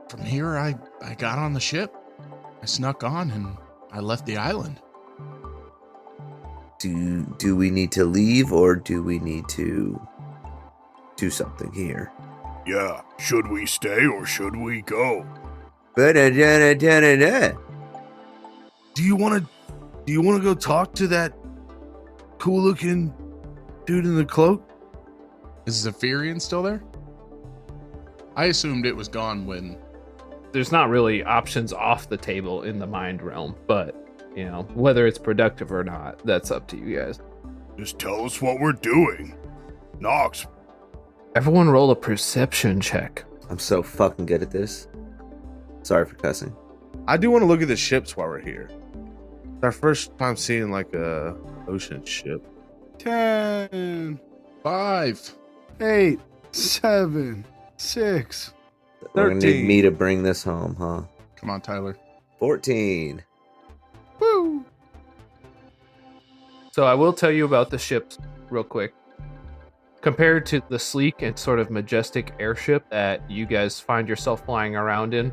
Speaker 1: From here, I got on the ship. I snuck on and I left the island.
Speaker 5: Do we need to leave or do we need to do something here?
Speaker 7: Yeah. Should we stay or should we go?
Speaker 5: Ba-da-da-da-da-da.
Speaker 4: Do you want to go talk to that cool looking dude in the cloak?
Speaker 1: Is Zephyrian still there? I assumed it was gone when...
Speaker 2: There's not really options off the table in the mind realm, but, you know, whether it's productive or not, that's up to you guys.
Speaker 7: Just tell us what we're doing. Knox,
Speaker 2: Everyone roll a perception check.
Speaker 5: I'm so fucking good at this. Sorry for cussing.
Speaker 4: I do want to look at the ships while we're here. It's our first time seeing like a ocean ship.
Speaker 3: 10,
Speaker 1: 5.
Speaker 3: 8, 7, 6.
Speaker 5: We're gonna need
Speaker 4: 13.
Speaker 5: me to bring this home, huh?
Speaker 1: Come on, Tyler.
Speaker 5: 14.
Speaker 3: Woo!
Speaker 2: So I will tell you about the ships real quick. Compared to the sleek and sort of majestic airship that you guys find yourself flying around in,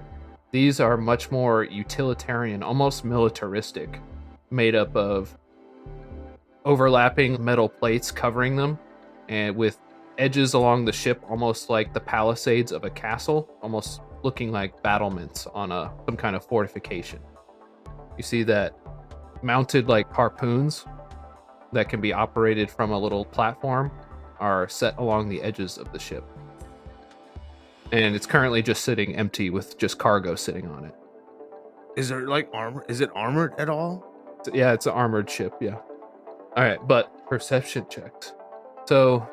Speaker 2: these are much more utilitarian, almost militaristic, made up of overlapping metal plates covering them, and with edges along the ship almost like the palisades of a castle, almost looking like battlements on some kind of fortification. You see that mounted like harpoons that can be operated from a little platform are set along the edges of the ship. And it's currently just sitting empty with just cargo sitting on it.
Speaker 4: Is there like armor? Is it armored at all?
Speaker 2: Yeah, it's an armored ship. Yeah. All right, but perception checks. So,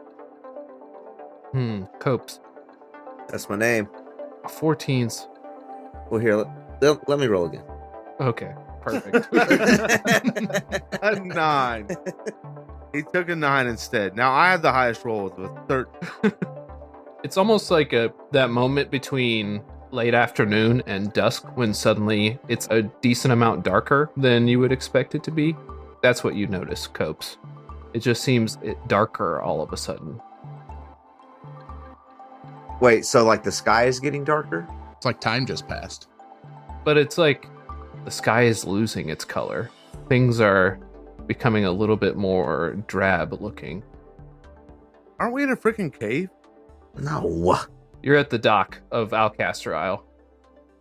Speaker 2: Copes,
Speaker 5: That's my name.
Speaker 2: 14s.
Speaker 5: Well, here, let me roll again.
Speaker 2: Okay, perfect.
Speaker 4: A 9. He took a 9 instead. Now I have the highest roll with a 13.
Speaker 2: It's almost like that moment between late afternoon and dusk when suddenly it's a decent amount darker than you would expect it to be. That's what you notice, Copes. It just seems darker all of a sudden.
Speaker 5: Wait, so like the sky is getting darker?
Speaker 1: It's like time just passed.
Speaker 2: But it's like the sky is losing its color. Things are becoming a little bit more drab looking.
Speaker 4: Aren't we in a freaking cave?
Speaker 5: No.
Speaker 2: You're at the dock of Alcaster Isle.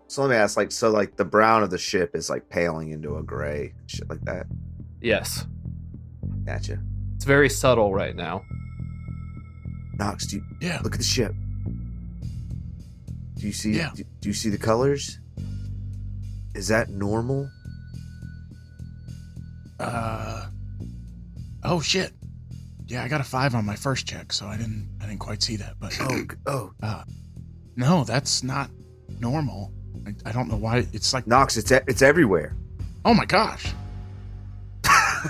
Speaker 5: So let me ask, like the brown of the ship is like paling into a gray, shit like that.
Speaker 2: Yes.
Speaker 5: Gotcha.
Speaker 2: It's very subtle right now.
Speaker 5: Knox,
Speaker 1: Yeah.
Speaker 5: look at the ship. Do you see?
Speaker 1: Yeah.
Speaker 5: Do you see the colors? Is that normal?
Speaker 1: Oh shit. Yeah, I got a 5 on my first check, so I didn't quite see that. But no, that's not normal. I don't know why. It's like,
Speaker 5: Knox, it's everywhere.
Speaker 1: oh my gosh.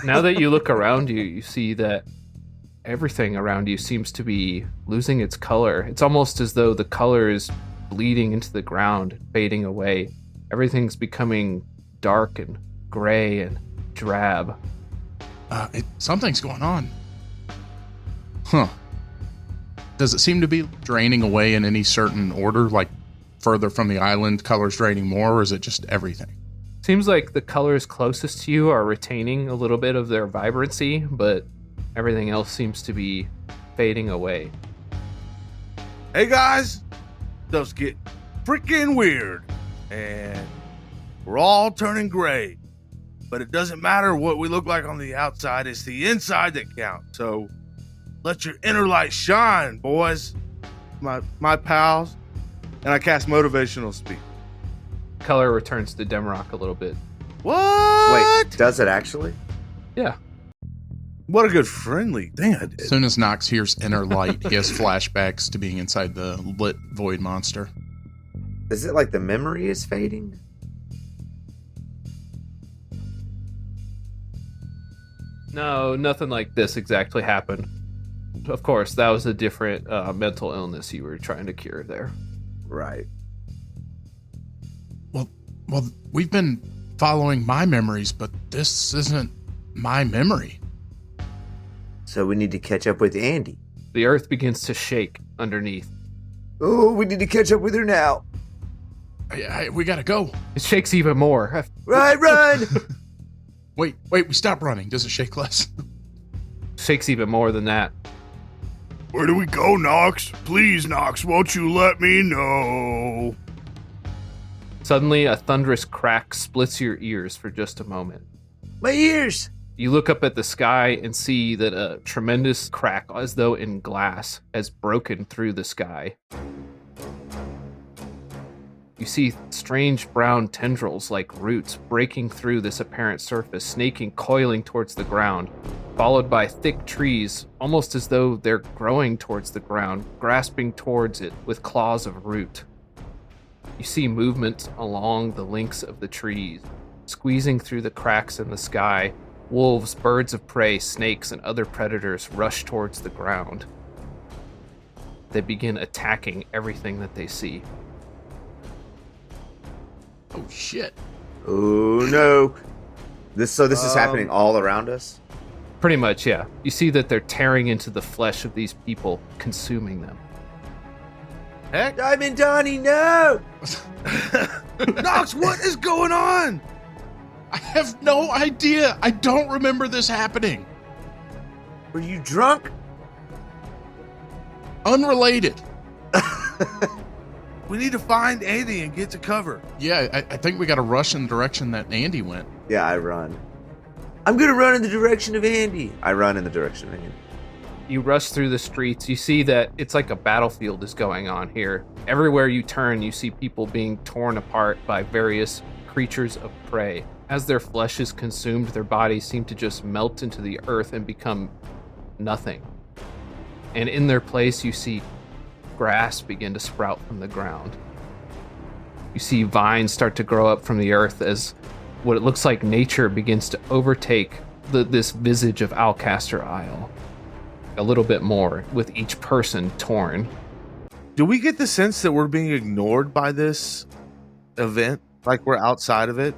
Speaker 2: Now that you look around you, you see that everything around you seems to be losing its color. It's almost as though the color is bleeding into the ground, fading away. Everything's becoming dark and gray and drab.
Speaker 1: Something's going on. Huh. Does it seem to be draining away in any certain order, like further from the island, colors draining more, or is it just everything?
Speaker 2: Seems like the colors closest to you are retaining a little bit of their vibrancy, but everything else seems to be fading away.
Speaker 4: Hey guys, stuff's getting freaking weird, and we're all turning gray. But it doesn't matter what we look like on the outside; it's the inside that counts. So let your inner light shine, boys, my pals. And I cast motivational speak.
Speaker 2: Color returns to Demrock a little bit.
Speaker 4: What?
Speaker 5: Wait, does it actually?
Speaker 2: Yeah.
Speaker 4: What a good friendly thing I did.
Speaker 1: As soon as Nox hears inner light, he has flashbacks to being inside the lit void monster.
Speaker 5: Is it like the memory is fading?
Speaker 2: No, nothing like this exactly happened. Of course, that was a different mental illness you were trying to cure there.
Speaker 5: Right.
Speaker 1: Well, we've been following my memories, but this isn't my memory.
Speaker 5: So we need to catch up with Andy.
Speaker 2: The earth begins to shake underneath.
Speaker 5: Oh, we need to catch up with her now.
Speaker 1: We gotta go.
Speaker 2: It shakes even more.
Speaker 5: Run!
Speaker 1: Wait, we stop running. Does it shake less?
Speaker 2: Shakes even more than that.
Speaker 7: Where do we go, Knox? Please, Knox, won't you let me know?
Speaker 2: Suddenly, a thunderous crack splits your ears for just a moment.
Speaker 5: My ears!
Speaker 2: You look up at the sky and see that a tremendous crack, as though in glass, has broken through the sky. You see strange brown tendrils like roots breaking through this apparent surface, snaking, coiling towards the ground, followed by thick trees, almost as though they're growing towards the ground, grasping towards it with claws of root. You see movement along the links of the trees, squeezing through the cracks in the sky. Wolves, birds of prey, snakes, and other predators rush towards the ground. They begin attacking everything that they see.
Speaker 1: Oh shit.
Speaker 5: Oh no. This is happening all around us?
Speaker 2: Pretty much, yeah. You see that they're tearing into the flesh of these people, consuming them.
Speaker 4: Heck,
Speaker 5: Diamond Donnie, no!
Speaker 4: Knox, what is going on?
Speaker 1: I have no idea. I don't remember this happening.
Speaker 5: Were you drunk?
Speaker 1: Unrelated.
Speaker 4: We need to find Andy and get to cover.
Speaker 1: Yeah, I think we gotta rush in the direction that Andy went.
Speaker 5: Yeah, I run. I'm gonna run in the direction of Andy. I run in the direction of Andy.
Speaker 2: You rush through the streets. You see that it's like a battlefield is going on here. Everywhere you turn, you see people being torn apart by various creatures of prey. As their flesh is consumed, their bodies seem to just melt into the earth and become nothing. And in their place, you see grass begin to sprout from the ground. You see vines start to grow up from the earth as what it looks like nature begins to overtake this visage of Alcaster Isle. A little bit more, with each person torn.
Speaker 4: Do we get the sense that we're being ignored by this event? Like we're outside of it?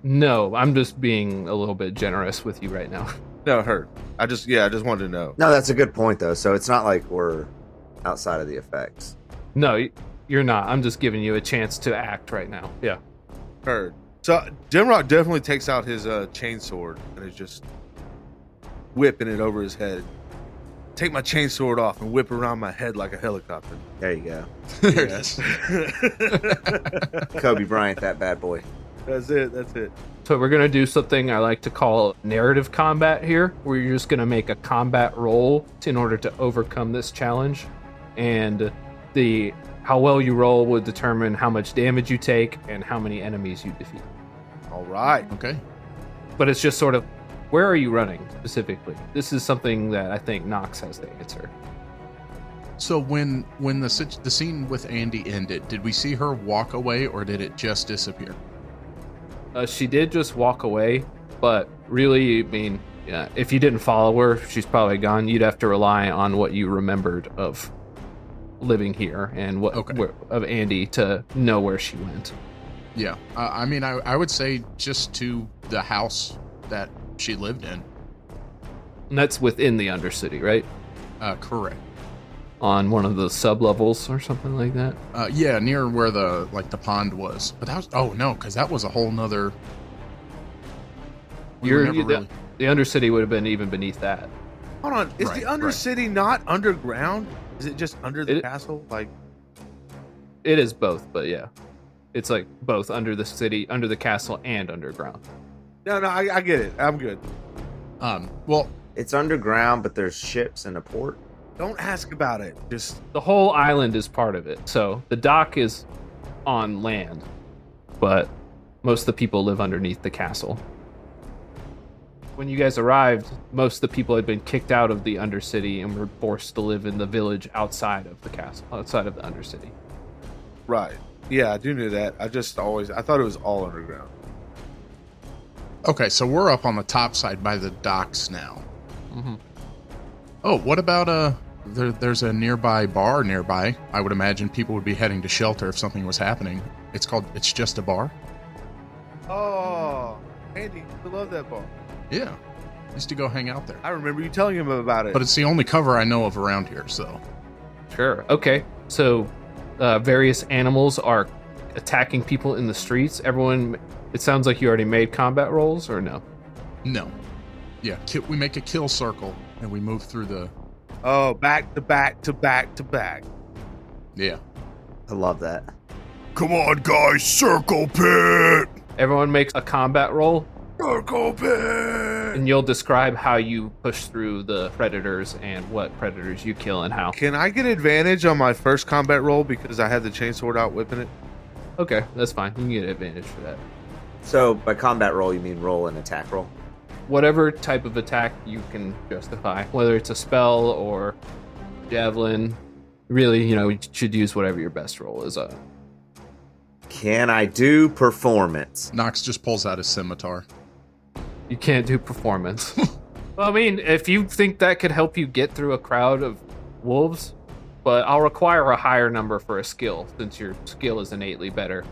Speaker 2: No, I'm just being a little bit generous with you right now.
Speaker 4: No, hurt. I just wanted to know.
Speaker 5: No, that's a good point though. So it's not like we're outside of the effects.
Speaker 2: No, you're not. I'm just giving you a chance to act right now. Yeah.
Speaker 4: Heard. So Dimrock definitely takes out his chainsword and is just whipping it over his head. Take my chainsword off and whip around my head like a helicopter.
Speaker 5: There you go.
Speaker 1: There it is.
Speaker 5: Kobe Bryant, that bad boy.
Speaker 4: That's it.
Speaker 2: So we're going to do something I like to call narrative combat here, where you're just going to make a combat roll in order to overcome this challenge. And how well you roll would determine how much damage you take and how many enemies you defeat.
Speaker 4: All right.
Speaker 1: Okay.
Speaker 2: But it's just sort of, where are you running specifically? This is something that I think Nox has the answer.
Speaker 1: So when the scene with Andy ended, did we see her walk away or did it just disappear?
Speaker 2: She did just walk away, but really, I mean, yeah, if you didn't follow her, she's probably gone. You'd have to rely on what you remembered of living here and of Andy to know where she went.
Speaker 1: Yeah. I mean, I would say just to the house that she lived in.
Speaker 2: And that's within the Undercity, right?
Speaker 1: Correct.
Speaker 2: On one of the sub-levels or something like that?
Speaker 1: Yeah, near where the pond was. But that was, because that was a whole nother...
Speaker 2: The Undercity would have been even beneath that.
Speaker 4: Hold on. Is the Undercity not underground? Is it just under the castle? Like,
Speaker 2: it is both, but yeah. It's like both under the city, under the castle, and underground.
Speaker 4: No, I get it. I'm good.
Speaker 1: Well,
Speaker 5: it's underground, but there's ships and a port.
Speaker 4: Don't ask about it. Just
Speaker 2: the whole island is part of it. So the dock is on land, but most of the people live underneath the castle. When you guys arrived, most of the people had been kicked out of the Undercity and were forced to live in the village outside of the castle, outside of the Undercity.
Speaker 4: Right. Yeah, I do know that. I thought it was all underground.
Speaker 1: Okay, so we're up on the top side by the docks now.
Speaker 2: Mm-hmm.
Speaker 1: Oh, what about there's a nearby bar nearby. I would imagine people would be heading to shelter if something was happening. It's just a bar?
Speaker 4: Oh, Andy, I love that bar.
Speaker 1: Yeah. Used to go hang out there.
Speaker 4: I remember you telling him about it.
Speaker 1: But it's the only cover I know of around here, so.
Speaker 2: Sure. Okay. So various animals are attacking people in the streets. Everyone, it sounds like you already made combat rolls, or no?
Speaker 1: No. Yeah, we make a kill circle, and we move through the...
Speaker 4: Oh, back to back to back to back.
Speaker 1: Yeah.
Speaker 5: I love that.
Speaker 7: Come on, guys, circle pit!
Speaker 2: Everyone makes a combat roll,
Speaker 7: Circle pit!
Speaker 2: and you'll describe how you push through the predators and what predators you kill and how.
Speaker 4: Can I get advantage on my first combat roll because I had the chainsword out whipping it?
Speaker 2: Okay, that's fine. You can get advantage for that.
Speaker 5: So by combat roll, you mean roll and attack roll?
Speaker 2: Whatever type of attack you can justify, whether it's a spell or javelin, really, you should use whatever your best roll is.
Speaker 5: Can I do performance?
Speaker 1: Nox just pulls out his scimitar.
Speaker 2: You can't do performance. Well, I mean, if you think that could help you get through a crowd of wolves, but I'll require a higher number for a skill, since your skill is innately better.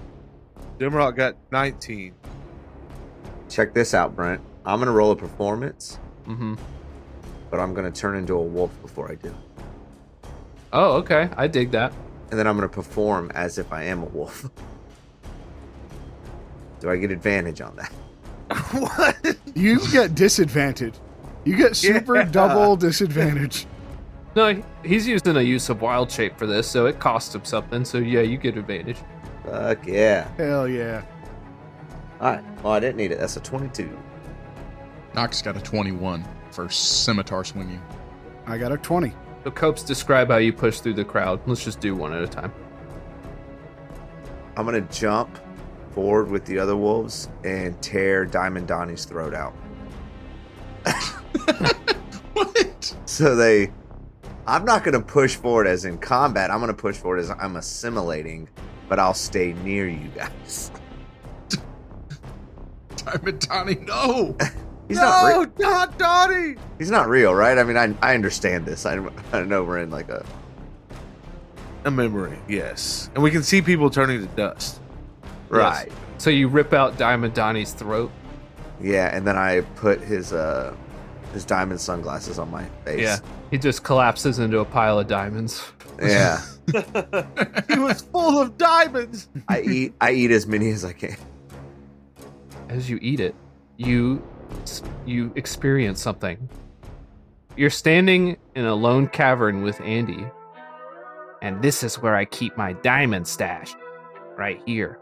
Speaker 4: Dimrock got 19.
Speaker 5: Check this out, Brent. I'm going to roll a performance,
Speaker 2: Mm-hmm.
Speaker 5: but I'm going to turn into a wolf before I do.
Speaker 2: Oh, okay. I dig that.
Speaker 5: And then I'm going to perform as if I am a wolf. Do I get advantage on that?
Speaker 4: What?
Speaker 3: You get disadvantage. You get super double disadvantage.
Speaker 2: No, he's using a use of wild shape for this, so it costs him something. So yeah, you get advantage.
Speaker 5: Fuck yeah.
Speaker 3: Hell yeah.
Speaker 5: All right. Well, I didn't need it. That's a 22.
Speaker 1: Nox got a 21 for scimitar swinging.
Speaker 3: I got a 20.
Speaker 2: So Copes, describe how you push through the crowd. Let's just do one at a time.
Speaker 5: I'm going to jump forward with the other wolves and tear Diamond Donnie's throat out.
Speaker 1: What?
Speaker 5: So I'm not going to push forward as in combat. I'm going to push forward as I'm assimilating, but I'll stay near you guys.
Speaker 1: Diamond Donnie, no.
Speaker 4: Not Donnie.
Speaker 5: He's not real, right? I mean, I understand this. I know we're in like a
Speaker 4: memory, yes. And we can see people turning to dust.
Speaker 5: right.
Speaker 2: Yes. So you rip out Diamond Donnie's throat.
Speaker 5: Yeah, and then I put his diamond sunglasses on my face.
Speaker 2: Yeah. He just collapses into a pile of diamonds.
Speaker 5: Yeah.
Speaker 4: He was full of diamonds.
Speaker 5: I eat as many as I can.
Speaker 2: As you eat it, you experience something. You're standing in a lone cavern with Andy, and this is where I keep my diamond stash, right here.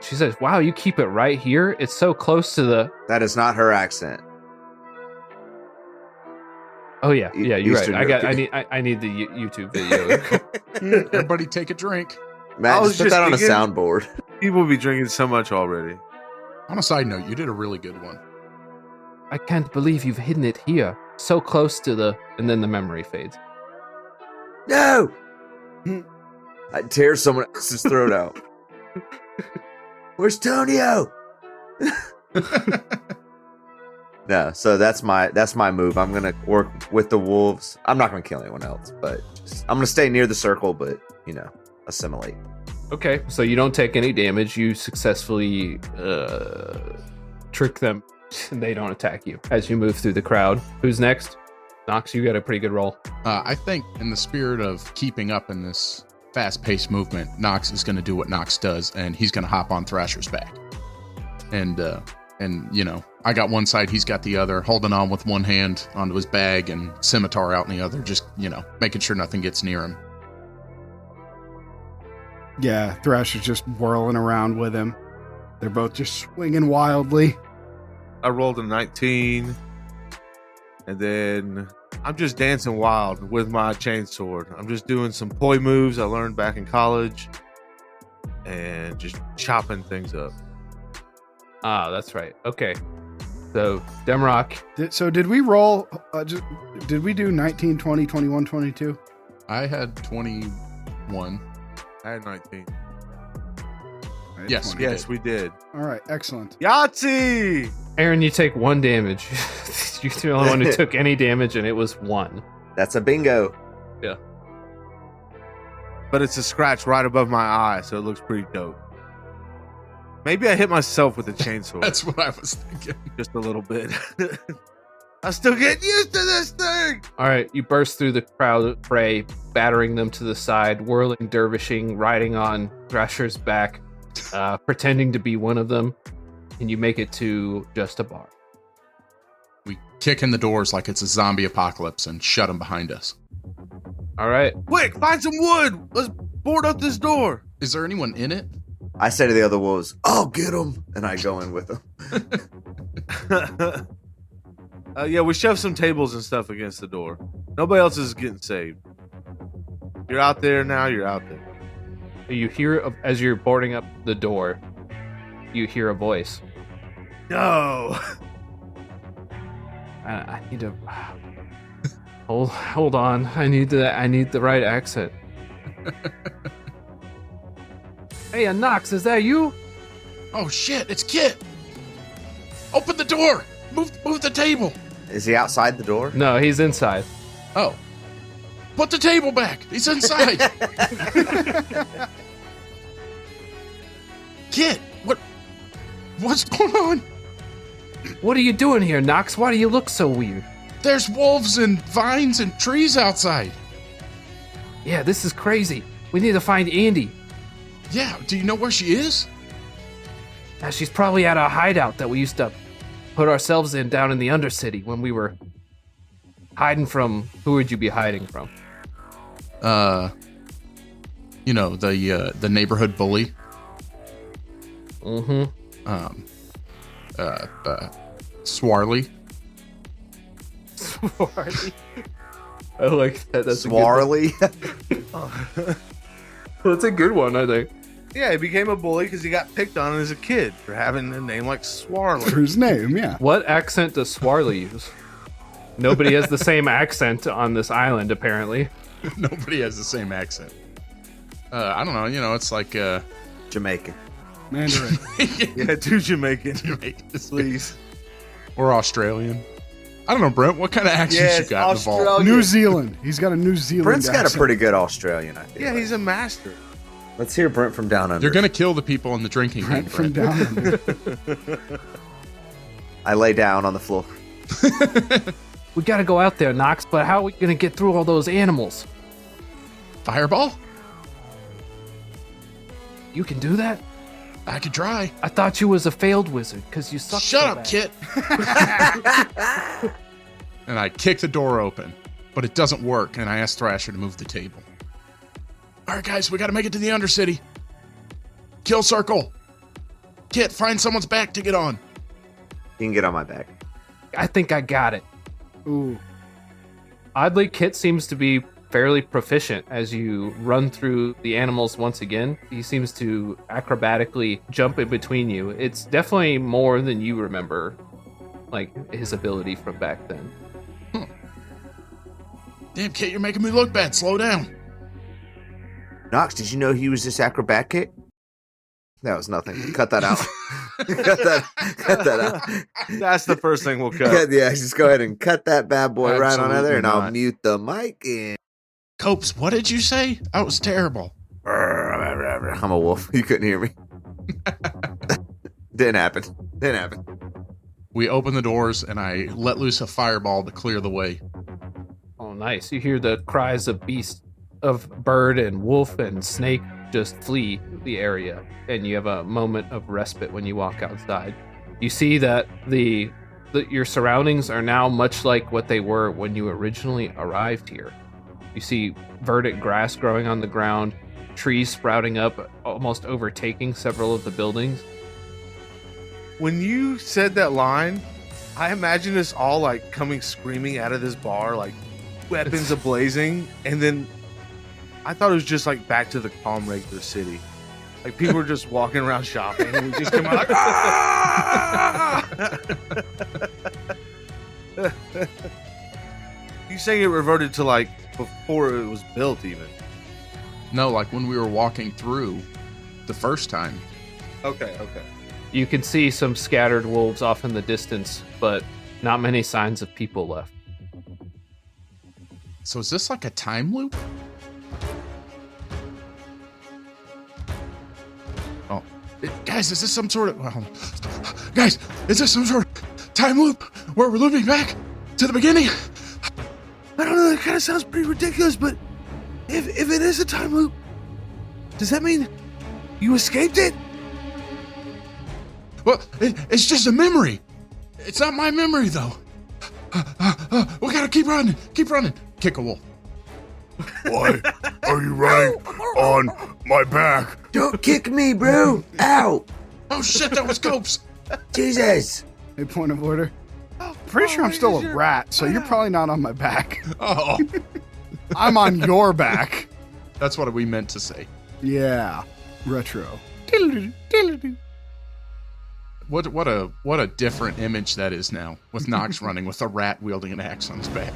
Speaker 2: She says, "Wow, you keep it right here? It's so close to the."
Speaker 5: That is not her accent.
Speaker 2: Oh yeah, yeah, you're
Speaker 5: Eastern
Speaker 2: right.
Speaker 5: European.
Speaker 2: I need the YouTube video.
Speaker 1: Everybody take a drink.
Speaker 5: Matt,
Speaker 4: I was
Speaker 5: just put
Speaker 4: just
Speaker 5: that on a
Speaker 4: thinking-
Speaker 5: soundboard.
Speaker 4: People be drinking so much already.
Speaker 1: On a side note, you did a really good one.
Speaker 2: I can't believe you've hidden it here, so close to the. And then the memory fades.
Speaker 5: No! I tear someone else's throat out. Where's Tonio? No, so that's my move. I'm gonna work with the wolves. I'm not gonna kill anyone else, but I'm gonna stay near the circle, but assimilate.
Speaker 2: Okay, so you don't take any damage. You successfully trick them, and they don't attack you as you move through the crowd. Who's next? Nox, you got a pretty good roll.
Speaker 1: I think in the spirit of keeping up in this fast-paced movement, Nox is going to do what Nox does, and he's going to hop on Thrasher's back. And I got one side, he's got the other, holding on with one hand onto his bag and scimitar out in the other, just, making sure nothing gets near him.
Speaker 3: Yeah, Thrasher's just whirling around with him. They're both just swinging wildly.
Speaker 4: I rolled a 19, and then I'm just dancing wild with my chainsword. I'm just doing some poi moves I learned back in college, and just chopping things up.
Speaker 2: Ah, that's right. Okay. So, Demrock,
Speaker 3: Did we roll? Did we do 19, 20, 21, 22?
Speaker 1: I had 21.
Speaker 4: I had 19.
Speaker 3: I had
Speaker 1: Yes.
Speaker 3: 20.
Speaker 4: Yes, we did.
Speaker 3: All right, excellent.
Speaker 4: Yahtzee!
Speaker 2: Aaron, you take 1 damage. You're the only one who took any damage, and it was 1.
Speaker 5: That's a bingo.
Speaker 4: But it's a scratch right above my eye, so it looks pretty dope. Maybe I hit myself with a chainsaw.
Speaker 1: That's what I was thinking.
Speaker 4: Just a little bit. I'm still getting used to this thing!
Speaker 2: All right, you burst through the crowd fray, battering them to the side, whirling, dervishing, riding on Thrasher's back, pretending to be one of them, and you make it to just a bar.
Speaker 1: We kick in the doors like it's a zombie apocalypse and shut them behind us.
Speaker 2: All right,
Speaker 4: Quick, find some wood! Let's board up this door!
Speaker 1: Is there anyone in it?
Speaker 5: I say to the other wolves, "I'll get them," and I go in with them.
Speaker 4: Yeah, we shoved some tables and stuff against the door. Nobody else is getting saved. You're out there now, you're out there.
Speaker 2: you hear, as you're boarding up the door, you hear a voice.
Speaker 4: No!
Speaker 2: I need to hold on. I need the right accent. Hey, Nox, is that you?
Speaker 1: Oh shit, it's Kit! Open the door! Move the table!
Speaker 5: Is he outside the door?
Speaker 2: No, he's inside.
Speaker 1: Oh. Put the table back! He's inside! Kit! What's going on?
Speaker 2: What are you doing here, Nox? Why do you look so weird?
Speaker 1: There's wolves and vines and trees outside.
Speaker 2: Yeah, this is crazy. We need to find Andy.
Speaker 1: Yeah, do you know where she is?
Speaker 2: She's probably at a hideout that we used to put ourselves in down in the Undercity when we were hiding from... Who would you be hiding from?
Speaker 1: The neighborhood bully.
Speaker 2: Mm-hmm.
Speaker 1: Swarly.
Speaker 2: Swarly. I like that. That's a good one.
Speaker 5: Swarly.
Speaker 2: That's a good one, I think.
Speaker 4: Yeah, he became a bully because he got picked on as a kid for having a name like Swarley.
Speaker 3: For his name, yeah.
Speaker 2: What accent does Swarley use? Nobody has the same accent on this island, apparently.
Speaker 1: Nobody has the same accent. I don't know. It's like
Speaker 5: Jamaican.
Speaker 3: Mandarin.
Speaker 4: Yeah, too Jamaican. Please.
Speaker 1: Or Australian. I don't know, Brent. What kind of accents you got involved?
Speaker 3: New Zealand. He's got a New Zealand
Speaker 5: Brent's got a
Speaker 3: accent.
Speaker 5: pretty good Australian, I think.
Speaker 4: Yeah, he's a master.
Speaker 5: Let's hear Brent from down under.
Speaker 1: You're gonna kill the people in the drinking game,
Speaker 3: Brent from
Speaker 1: Brent.
Speaker 3: down under.
Speaker 5: I lay down on the floor.
Speaker 2: We gotta go out there, Knox, but how are we gonna get through all those animals?
Speaker 1: Fireball?
Speaker 2: You can do that?
Speaker 1: I could try.
Speaker 2: I thought you was a failed wizard, because you suck
Speaker 1: Shut
Speaker 2: so
Speaker 1: up,
Speaker 2: bad.
Speaker 1: Kit. And I kick the door open, but it doesn't work, and I ask Thrasher to move the table. All right, guys, we got to make it to the Undercity. Kill circle. Kit, find someone's back to get on.
Speaker 5: You can get on my back.
Speaker 2: I think I got it.
Speaker 3: Ooh.
Speaker 2: Oddly, Kit seems to be fairly proficient as you run through the animals once again. He seems to acrobatically jump in between you. It's definitely more than you remember, like his ability from back then.
Speaker 1: Damn, Kit, you're making me look bad. Slow down.
Speaker 5: Knox, did you know he was this acrobat kit? That was nothing. Cut that out. cut that out.
Speaker 4: That's the first thing we'll cut.
Speaker 5: Yeah, just go ahead and cut that bad boy right on out there, and I'll
Speaker 1: Absolutely
Speaker 5: mute the mic. And
Speaker 1: Copes, what did you say? That was terrible.
Speaker 5: I'm a wolf. You couldn't hear me. Didn't happen.
Speaker 1: We open the doors, and I let loose a fireball to clear the way.
Speaker 2: Oh, nice. You hear the cries of beasts, of bird and wolf and snake just flee the area, and you have a moment of respite when you walk outside. You see that your surroundings are now much like what they were when you originally arrived here. You see verdant grass growing on the ground, trees sprouting up, almost overtaking several of the buildings.
Speaker 4: When you said that line, I imagined us all like coming screaming out of this bar, like weapons ablazing, and then I thought it was just like back to the calm regular city. Like people were just walking around shopping, and we just come out like, ah! You saying it reverted to like before it was built, even?
Speaker 1: No, like when we were walking through the first time.
Speaker 4: Okay.
Speaker 2: You can see some scattered wolves off in the distance, but not many signs of people left.
Speaker 1: So is this like a time loop? Oh, guys, is this some sort of... guys, is this some sort of time loop where we're looping back to the beginning?
Speaker 4: I don't know. That kind of sounds pretty ridiculous, but if it is a time loop, does that mean you escaped it?
Speaker 1: Well, it's just a memory. It's not my memory, though. We gotta keep running. Kick a wolf.
Speaker 7: Why are you running on my back?
Speaker 5: don't kick me, bro. Ow.
Speaker 1: Oh shit, that was Copes.
Speaker 5: Jesus.
Speaker 3: A point of order. Pretty sure I'm still a rat, so you're probably not on my back.
Speaker 1: Oh,
Speaker 3: I'm on your back.
Speaker 1: that's what we meant to say.
Speaker 3: Yeah. Retro.
Speaker 1: What a different image that is now, with Nox running with a rat wielding an axe on his back.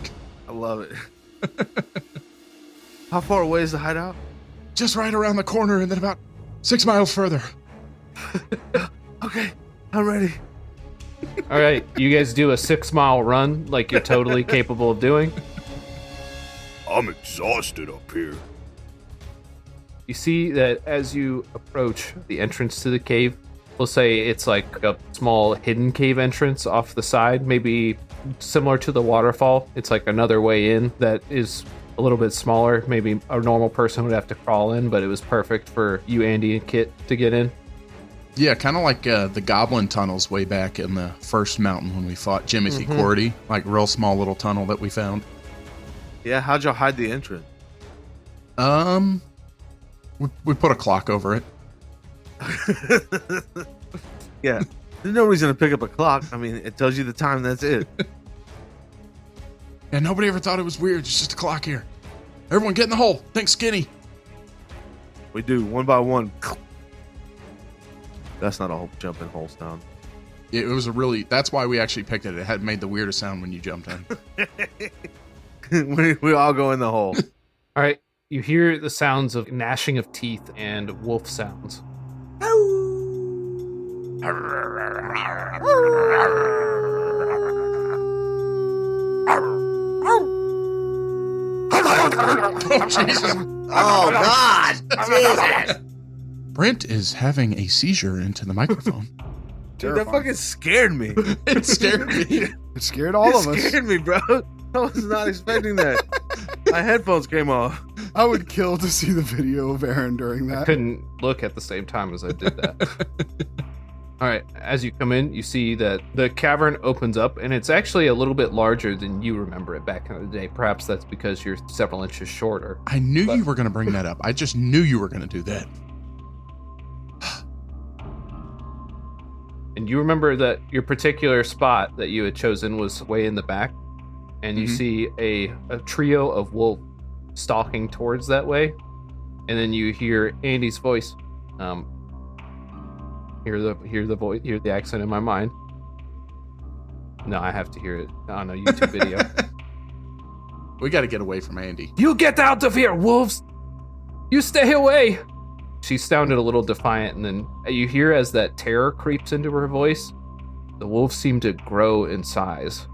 Speaker 4: I love it. How far away is the hideout?
Speaker 1: Just right around the corner, and then about 6 miles further.
Speaker 4: Okay, I'm ready.
Speaker 2: All right, you guys do a 6-mile run like you're totally capable of doing.
Speaker 7: I'm exhausted up here.
Speaker 2: You see that as you approach the entrance to the cave, we'll say it's like a small hidden cave entrance off the side, maybe similar to the waterfall. It's like another way in that is a little bit smaller. Maybe a normal person would have to crawl in, but it was perfect for you, Andy, and Kit to get in.
Speaker 1: Yeah, kind of like the Goblin tunnels way back in the first mountain when we fought Jimothy Cordy. Like real small little tunnel that we found.
Speaker 4: Yeah, how'd y'all hide the entrance?
Speaker 1: We put a clock over it.
Speaker 4: Yeah, there's no reason to pick up a clock. I mean, it tells you the time, that's it.
Speaker 1: And nobody ever thought it was weird. It's just a clock here. Everyone get in the hole. Think skinny.
Speaker 4: We do, one by one. That's not a whole jumping hole sound.
Speaker 1: It was a really. That's why we actually picked it. It had made the weirdest sound when you jumped in.
Speaker 4: we all go in the hole.
Speaker 2: All right, you hear the sounds of gnashing of teeth and wolf sounds.
Speaker 1: Oh, Jesus.
Speaker 5: Oh God! Jesus!
Speaker 1: Brent is having a seizure into the microphone.
Speaker 4: Dude, that fucking scared me.
Speaker 1: It scared me.
Speaker 3: It scared all of us.
Speaker 4: Scared me, bro. I was not expecting that. My headphones came off.
Speaker 3: I would kill to see the video of Aaron during
Speaker 2: I
Speaker 3: that.
Speaker 2: couldn't look at the same time as I did that. All right, as you come in, you see that the cavern opens up, and it's actually a little bit larger than you remember it back in the day. Perhaps that's because you're several inches shorter.
Speaker 1: I knew you were going to bring that up. I just knew you were going to do that.
Speaker 2: And you remember that your particular spot that you had chosen was way in the back, and you see a trio of wolves stalking towards that way, and then you hear Andy's voice. Hear the voice, hear the accent in my mind. No, I have to hear it on a YouTube video.
Speaker 1: We got to get away from Andy.
Speaker 2: You get out of here, wolves! You stay away! She sounded a little defiant, and then you hear as that terror creeps into her voice, the wolves seem to grow in size.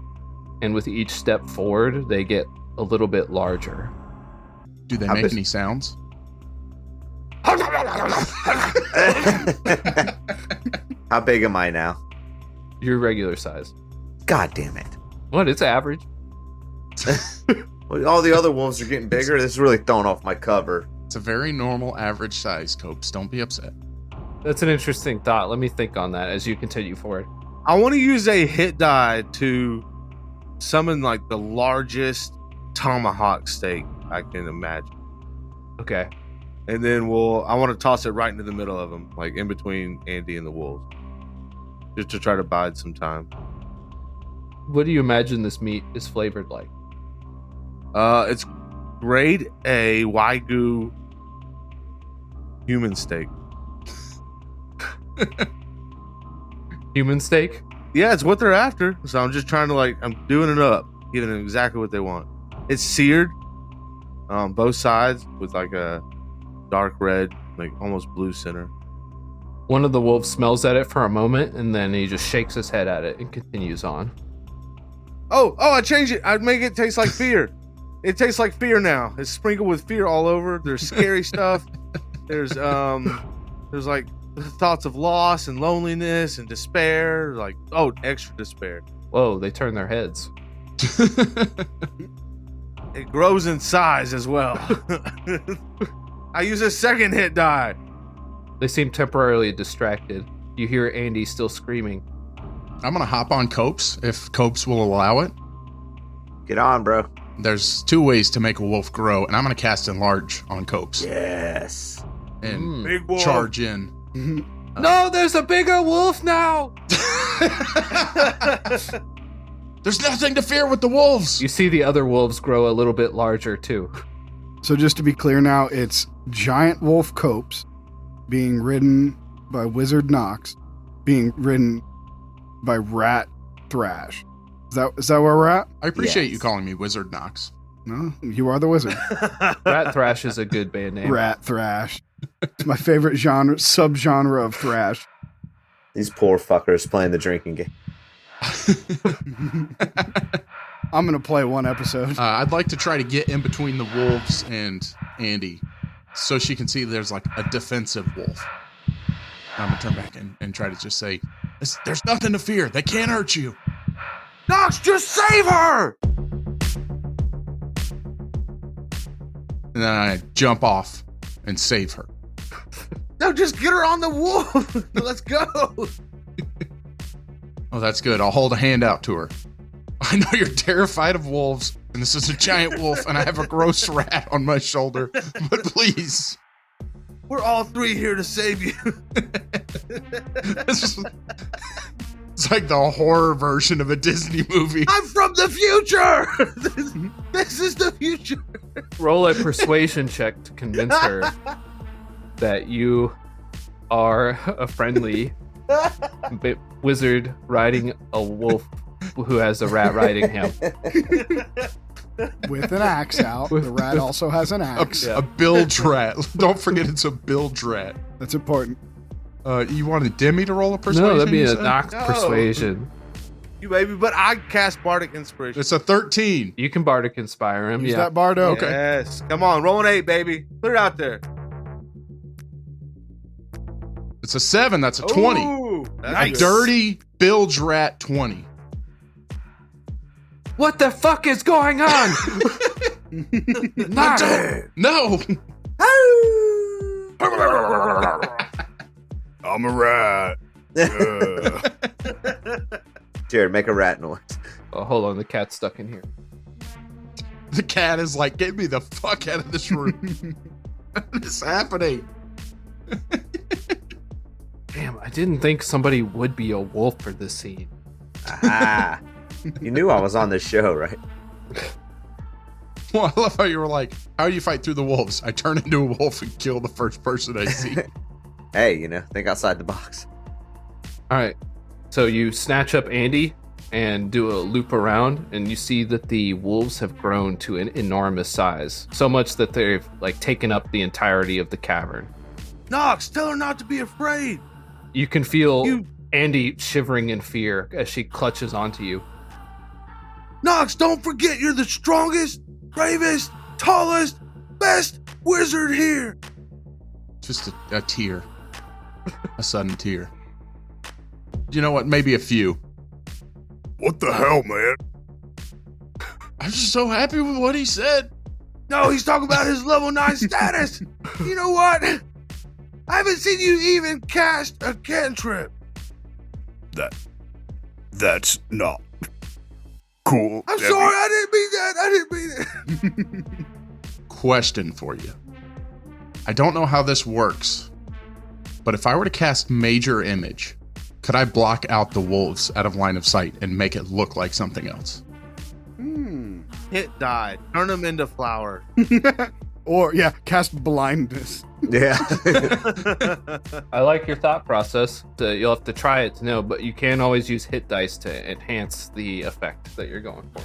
Speaker 2: And with each step forward, they get a little bit larger.
Speaker 1: Do they make any sounds?
Speaker 5: How big am I now?
Speaker 2: Your regular size.
Speaker 5: God damn it.
Speaker 2: What? It's average.
Speaker 5: Well, all the other wolves are getting bigger. This is really throwing off my cover.
Speaker 1: It's a very normal average size, Copes. Don't be upset.
Speaker 2: That's an interesting thought. Let me think on that as you continue forward.
Speaker 4: I want to use a hit die to summon like the largest tomahawk steak I can imagine.
Speaker 2: Okay.
Speaker 4: And then I want to toss it right into the middle of them, like in between Andy and the wolves. Just to try to bide some time.
Speaker 2: What do you imagine this meat is flavored like?
Speaker 4: It's grade A Wagyu human steak.
Speaker 2: Human steak?
Speaker 4: Yeah, it's what they're after. So I'm just trying to I'm doing it up, giving them exactly what they want. It's seared on both sides with like a dark red, like almost blue center.
Speaker 2: One of the wolves smells at it for a moment, and then he just shakes his head at it and continues on.
Speaker 4: Oh, I changed it. I'd make it taste like fear. It tastes like fear now. It's sprinkled with fear all over. There's scary stuff. There's like thoughts of loss and loneliness and despair. Like, extra despair.
Speaker 2: Whoa, they turn their heads.
Speaker 4: It grows in size as well. I use a second hit die.
Speaker 2: They seem temporarily distracted. You hear Andy still screaming.
Speaker 1: I'm going to hop on Copes if Copes will allow it.
Speaker 5: Get on, bro.
Speaker 1: There's 2 ways to make a wolf grow, and I'm going to cast Enlarge on Copes
Speaker 5: Yes.
Speaker 1: and
Speaker 4: Big wolf.
Speaker 1: charge in.
Speaker 2: No, there's a bigger wolf now!
Speaker 1: There's nothing to fear with the wolves.
Speaker 2: You see the other wolves grow a little bit larger too.
Speaker 3: So just to be clear now, it's giant wolf Copes being ridden by Wizard Nox, being ridden by Rat Thrash. Is that where we're at?
Speaker 1: I appreciate
Speaker 5: Yes.
Speaker 1: you calling me Wizard Nox.
Speaker 3: No, you are the wizard.
Speaker 2: Rat Thrash is a good band name.
Speaker 3: Rat Thrash. It's my favorite subgenre of thrash.
Speaker 5: These poor fuckers playing the drinking game.
Speaker 3: I'm going to play one episode.
Speaker 1: I'd like to try to get in between the wolves and Andy so she can see there's like a defensive wolf. I'm going to turn back and try to just say, there's nothing to fear. They can't hurt you.
Speaker 4: Nox, just save her!
Speaker 1: And then I jump off and save her.
Speaker 4: No, just get her on the wolf. Let's go.
Speaker 1: Oh, that's good. I'll hold a hand out to her. I know you're terrified of wolves, and this is a giant wolf, and I have a gross rat on my shoulder, but please.
Speaker 4: We're all 3 here to save you.
Speaker 1: It's like the horror version of a Disney movie.
Speaker 4: I'm from the future. This is the future.
Speaker 2: Roll a persuasion check to convince her that you are a friendly wizard riding a wolf who has a rat riding him.
Speaker 3: With an axe out. The rat also has an axe.
Speaker 1: A bilge rat. Don't forget it's a bilge rat.
Speaker 3: That's important.
Speaker 1: You wanted Demi to roll a persuasion?
Speaker 2: No, that'd be
Speaker 1: you
Speaker 2: a
Speaker 1: said?
Speaker 2: Nox persuasion.
Speaker 4: You baby, but I cast Bardic Inspiration.
Speaker 1: It's a 13.
Speaker 2: You can Bardic Inspire him.
Speaker 3: Use
Speaker 2: Yeah.
Speaker 3: that Bardo.
Speaker 1: Okay.
Speaker 4: Yes. Come on, roll an 8, baby. Put it out there.
Speaker 1: It's a 7. That's a 20.
Speaker 4: Ooh,
Speaker 1: A
Speaker 4: that's good.
Speaker 1: dirty bilge rat 20.
Speaker 2: What the fuck is going on? Nox!
Speaker 1: No.
Speaker 7: I'm a rat.
Speaker 5: Jared, make a rat noise.
Speaker 2: Oh, hold on, the cat's stuck in here.
Speaker 1: The cat is like, get me the fuck out of this room. What is happening?
Speaker 2: Damn, I didn't think somebody would be a wolf for this scene.
Speaker 5: Ah, you knew I was on this show, right?
Speaker 1: Well, I love how you were like, how do you fight through the wolves? I turn into a wolf and kill the first person I see.
Speaker 5: Hey, think outside the box.
Speaker 2: All right, so you snatch up Andy and do a loop around, and you see that the wolves have grown to an enormous size, so much that they've like taken up the entirety of the cavern.
Speaker 4: Nox, tell her not to be afraid.
Speaker 2: You can feel
Speaker 4: You-
Speaker 2: Andy shivering in fear as she clutches onto you.
Speaker 4: Nox, don't forget you're the strongest, bravest, tallest, best wizard here.
Speaker 1: Just a tear. A sudden tear. You know what? Maybe a few.
Speaker 7: What the hell, man?
Speaker 1: I'm just so happy with what he said.
Speaker 4: No, he's talking about his level 9 status. You know what? I haven't seen you even cast a cantrip.
Speaker 7: That's not cool.
Speaker 4: I'm
Speaker 7: Debbie.
Speaker 4: sorry, I didn't mean that. I didn't mean it.
Speaker 1: Question for you. I don't know how this works, but if I were to cast Major Image, could I block out the wolves out of line of sight and make it look like something else?
Speaker 4: Hit died. Turn him into flour.
Speaker 3: Or, yeah, cast blindness.
Speaker 5: Yeah.
Speaker 2: I like your thought process. You'll have to try it to know, but you can always use hit dice to enhance the effect that you're going for.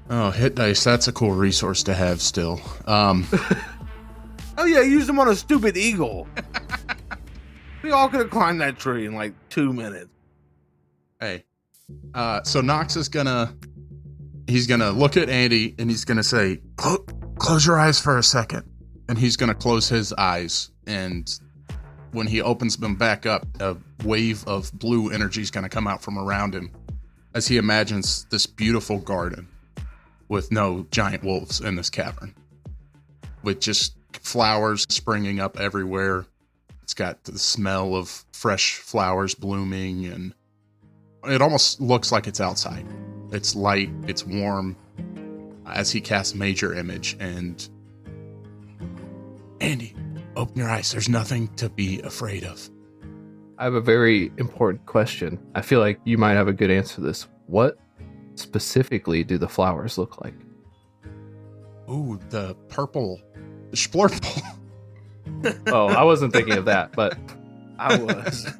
Speaker 1: Oh, hit dice. That's a cool resource to have still.
Speaker 4: Oh yeah, use him on a stupid eagle. We all could have climbed that tree in like 2 minutes.
Speaker 1: Hey. So Nox is he's gonna look at Andy and he's gonna say, close your eyes for a second. And he's gonna close his eyes. And when he opens them back up, a wave of blue energy is gonna come out from around him as he imagines this beautiful garden with no giant wolves in this cavern, with just flowers springing up everywhere. It's got the smell of fresh flowers blooming, and it almost looks like it's outside. It's light, it's warm, as he casts Major Image. And Andy, open your eyes. There's nothing to be afraid of.
Speaker 2: I have a very important question. I feel like you might have a good answer to this. What specifically do the flowers look like?
Speaker 1: Ooh, the purple, the splurple.
Speaker 2: Oh, I wasn't thinking of that, but
Speaker 4: I was.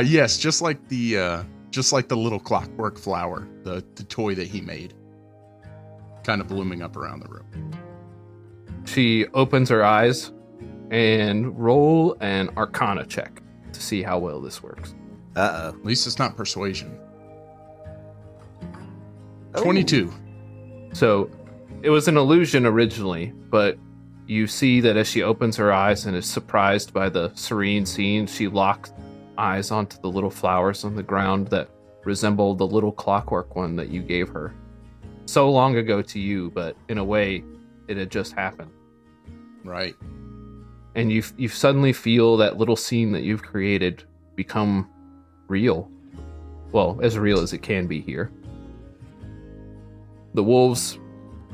Speaker 1: Yes, just like the little clockwork flower, the toy that he made, kind of blooming up around the room.
Speaker 2: she opens her eyes and roll an Arcana check to see how well this works.
Speaker 5: Uh-oh.
Speaker 1: At least it's not persuasion.
Speaker 5: Oh.
Speaker 1: 22.
Speaker 2: So it was an illusion originally, but you see that as she opens her eyes and is surprised by the serene scene, she locks eyes onto the little flowers on the ground that resemble the little clockwork one that you gave her. So long ago to you, but in a way, it had just happened.
Speaker 1: Right.
Speaker 2: And you suddenly feel that little scene that you've created become real. Well, as real as it can be here. The wolves,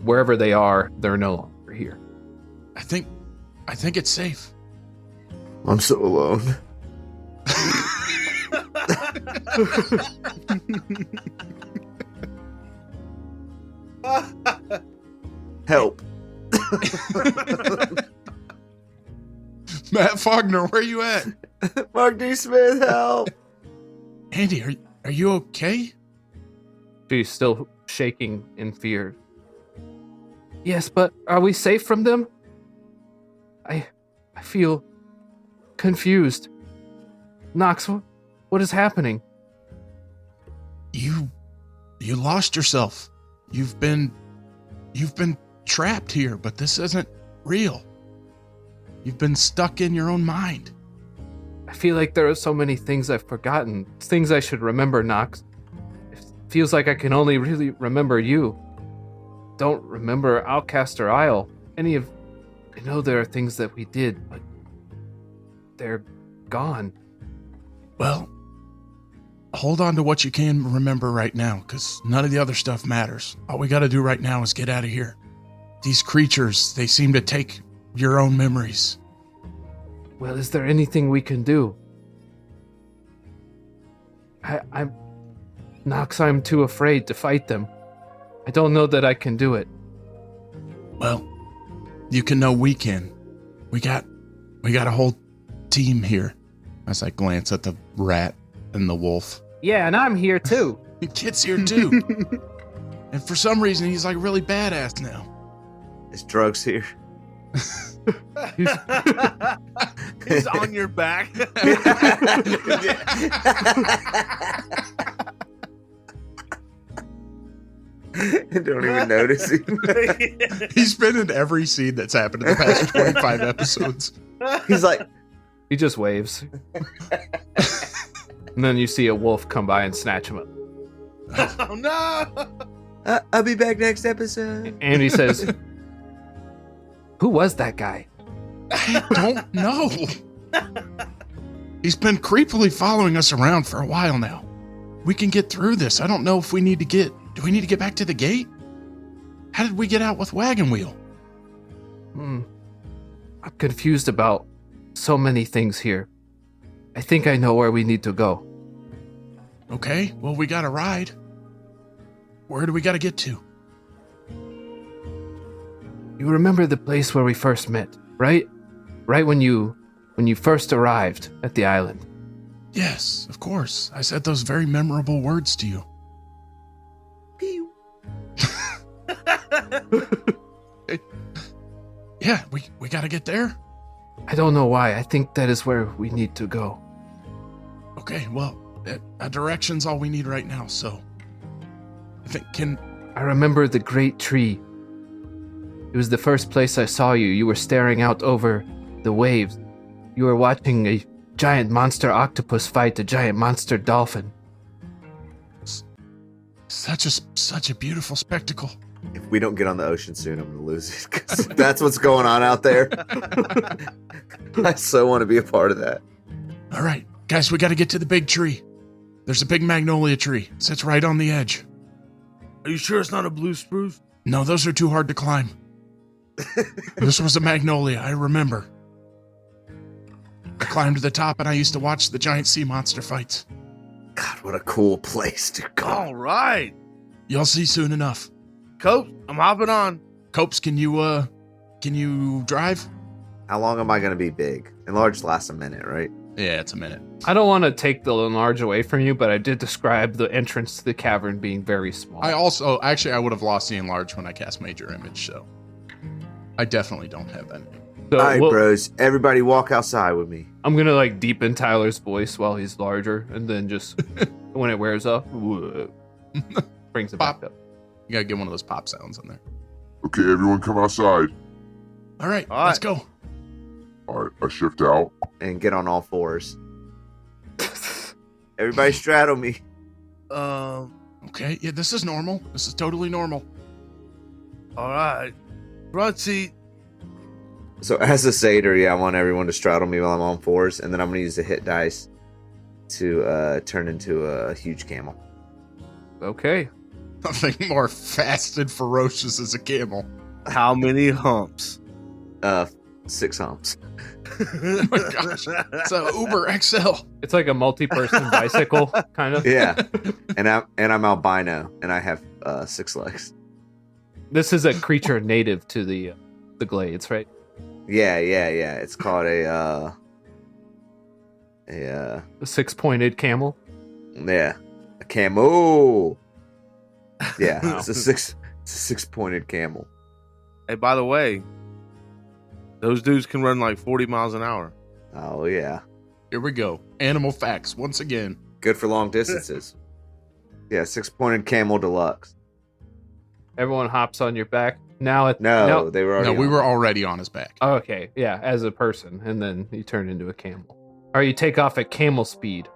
Speaker 2: wherever they are, they're no longer here.
Speaker 1: I think it's safe.
Speaker 5: I'm so alone. Help.
Speaker 1: Matt Faulkner, where you at?
Speaker 5: Mark D. Smith, help!
Speaker 1: Andy, are you okay?
Speaker 2: She's still shaking in fear. Yes, but are we safe from them? I feel confused. Knox, what is happening?
Speaker 1: You lost yourself. You've been trapped here, but this isn't real. You've been stuck in your own mind.
Speaker 2: I feel like there are so many things I've forgotten, things I should remember, Knox. It feels like I can only really remember you. Don't remember Outcaster Isle. I know there are things that we did, but they're gone.
Speaker 1: Well, hold on to what you can remember right now, because none of the other stuff matters. All we got to do right now is get out of here. These creatures, they seem to take your own memories.
Speaker 2: Well, is there anything we can do? Knox, I'm too afraid to fight them. I don't know that I can do it.
Speaker 1: Well, you can know we can. We got a whole team here. As I glance at the rat and the wolf.
Speaker 2: Yeah, and I'm here too.
Speaker 1: The kid's here too. And for some reason, he's like really badass now.
Speaker 5: Is drugs here?
Speaker 4: He's on your back.
Speaker 5: Don't even notice him.
Speaker 1: He's been in every scene that's happened in the past 25 episodes.
Speaker 5: He's like,
Speaker 2: He just waves. And then you see a wolf come by and snatch him up.
Speaker 4: Oh no!
Speaker 5: I'll be back next episode.
Speaker 2: And he says, "Who was that guy?"
Speaker 1: I don't know. He's been creepily following us around for a while now. We can get through this. I don't know if do we need to get back to the gate? How did we get out with Wagon Wheel?
Speaker 2: I'm confused about so many things here. I think I know where we need to go.
Speaker 1: Okay, well, we got a ride. Where do we got to get to?
Speaker 2: You remember the place where we first met, right? Right when you first arrived at the island.
Speaker 1: Yes, of course. I said those very memorable words to you.
Speaker 5: Pew.
Speaker 1: Yeah, we got to get there.
Speaker 2: I don't know why. I think that is where we need to go.
Speaker 1: Okay, well, a direction's all we need right now, so I think
Speaker 2: I remember the great tree. It was the first place I saw you. You were staring out over the waves. You were watching a giant monster octopus fight a giant monster dolphin.
Speaker 1: such a beautiful spectacle.
Speaker 5: If we don't get on the ocean soon, I'm gonna lose it. 'Cause that's what's going on out there. I so want to be a part of that.
Speaker 1: All right, guys, we got to get to the big tree. There's a big magnolia tree. It sits right on the edge.
Speaker 4: Are you sure it's not a blue spruce?
Speaker 1: No, those are too hard to climb. This was a magnolia, I remember. I climbed to the top and I used to watch the giant sea monster fights.
Speaker 5: God, what a cool place to go.
Speaker 4: All right,
Speaker 1: You'll see soon enough.
Speaker 4: Coach, I'm hopping on.
Speaker 1: Copes, can you drive?
Speaker 5: How long am I gonna be big? Enlarge lasts a minute, right?
Speaker 1: Yeah, it's a minute.
Speaker 2: I don't want to take the enlarge away from you, but I did describe the entrance to the cavern being very small.
Speaker 1: I would have lost the enlarge when I cast Major Image, so I definitely don't have that.
Speaker 2: So
Speaker 5: All right, bros. Everybody walk outside with me.
Speaker 2: I'm gonna like deepen Tyler's voice while he's larger, and then just when it wears off, brings it back
Speaker 1: Pop.
Speaker 2: up.
Speaker 1: You gotta get one of those pop sounds in there.
Speaker 8: Okay, everyone come outside.
Speaker 1: All right,
Speaker 4: All
Speaker 1: let's
Speaker 4: right.
Speaker 1: go.
Speaker 8: All right, I shift out.
Speaker 5: And get on all fours. Everybody straddle me.
Speaker 1: Okay, yeah, this is normal. This is totally normal.
Speaker 4: All right. Front seat.
Speaker 5: So as a satyr, yeah, I want everyone to straddle me while I'm on fours, and then I'm gonna use the hit dice to turn into a huge camel.
Speaker 2: Okay.
Speaker 1: Nothing more fast and ferocious as a camel.
Speaker 4: How many humps?
Speaker 5: 6 humps.
Speaker 1: Oh my gosh. It's a Uber XL.
Speaker 2: It's like a multi-person bicycle, kind of.
Speaker 5: Yeah, and I'm albino, and I have 6 legs.
Speaker 2: This is a creature native to the glades, right?
Speaker 5: Yeah. It's called a
Speaker 2: 6-pointed camel.
Speaker 5: a camel. Yeah,
Speaker 2: Wow.
Speaker 5: it's a 6-pointed camel.
Speaker 4: Hey, by the way, those dudes can run like 40 miles an hour.
Speaker 5: Oh yeah,
Speaker 1: Here we go. Animal facts once again.
Speaker 5: good for long distances. Yeah, 6-pointed camel deluxe.
Speaker 2: Everyone hops on your back. Now
Speaker 5: No, they were already.
Speaker 1: No, we
Speaker 5: on.
Speaker 1: were already on his back.
Speaker 2: Oh, okay, yeah, as a person, and then you turn into a camel. Or you take off at camel speed,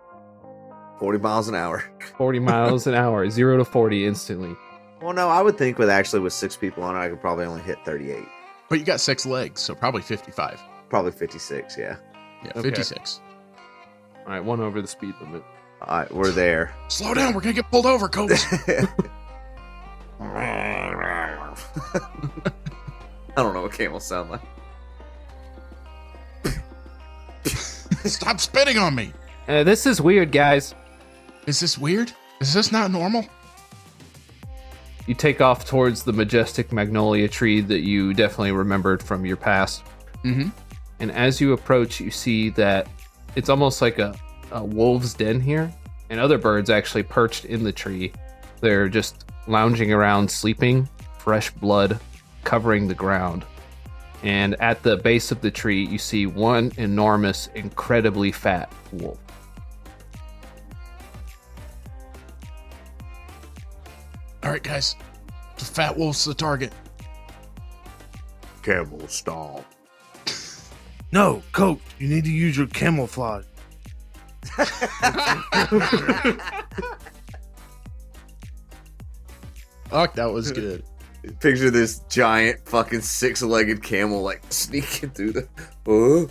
Speaker 5: 40 miles an hour.
Speaker 2: 40 miles an hour, 0 to 40 instantly.
Speaker 5: Well, no, I would think with 6 people on it, I could probably only hit 38.
Speaker 1: But you got 6 legs, so probably 55.
Speaker 5: Probably 56. Yeah.
Speaker 1: Yeah,
Speaker 2: Okay.
Speaker 1: 56.
Speaker 2: All right, 1 over the speed limit.
Speaker 5: All right, we're there.
Speaker 1: Slow down. We're going to get pulled over, Copes.
Speaker 5: I don't know what camels sound like.
Speaker 1: Stop spitting on me.
Speaker 2: This is weird, guys.
Speaker 1: Is this weird? Is this not normal?
Speaker 2: You take off towards the majestic magnolia tree that you definitely remembered from your past.
Speaker 1: Mm-hmm.
Speaker 2: And as you approach, you see that it's almost like a wolf's den here, and other birds actually perched in the tree. They're just lounging around, sleeping, fresh blood covering the ground. And at the base of the tree, you see one enormous, incredibly fat wolf.
Speaker 1: All right, guys. The fat wolf's the target.
Speaker 7: Camel stall.
Speaker 4: No, Coach, you need to use your camouflage.
Speaker 1: Fuck, that was good.
Speaker 5: Picture this giant fucking 6-legged camel like sneaking through the. Oh.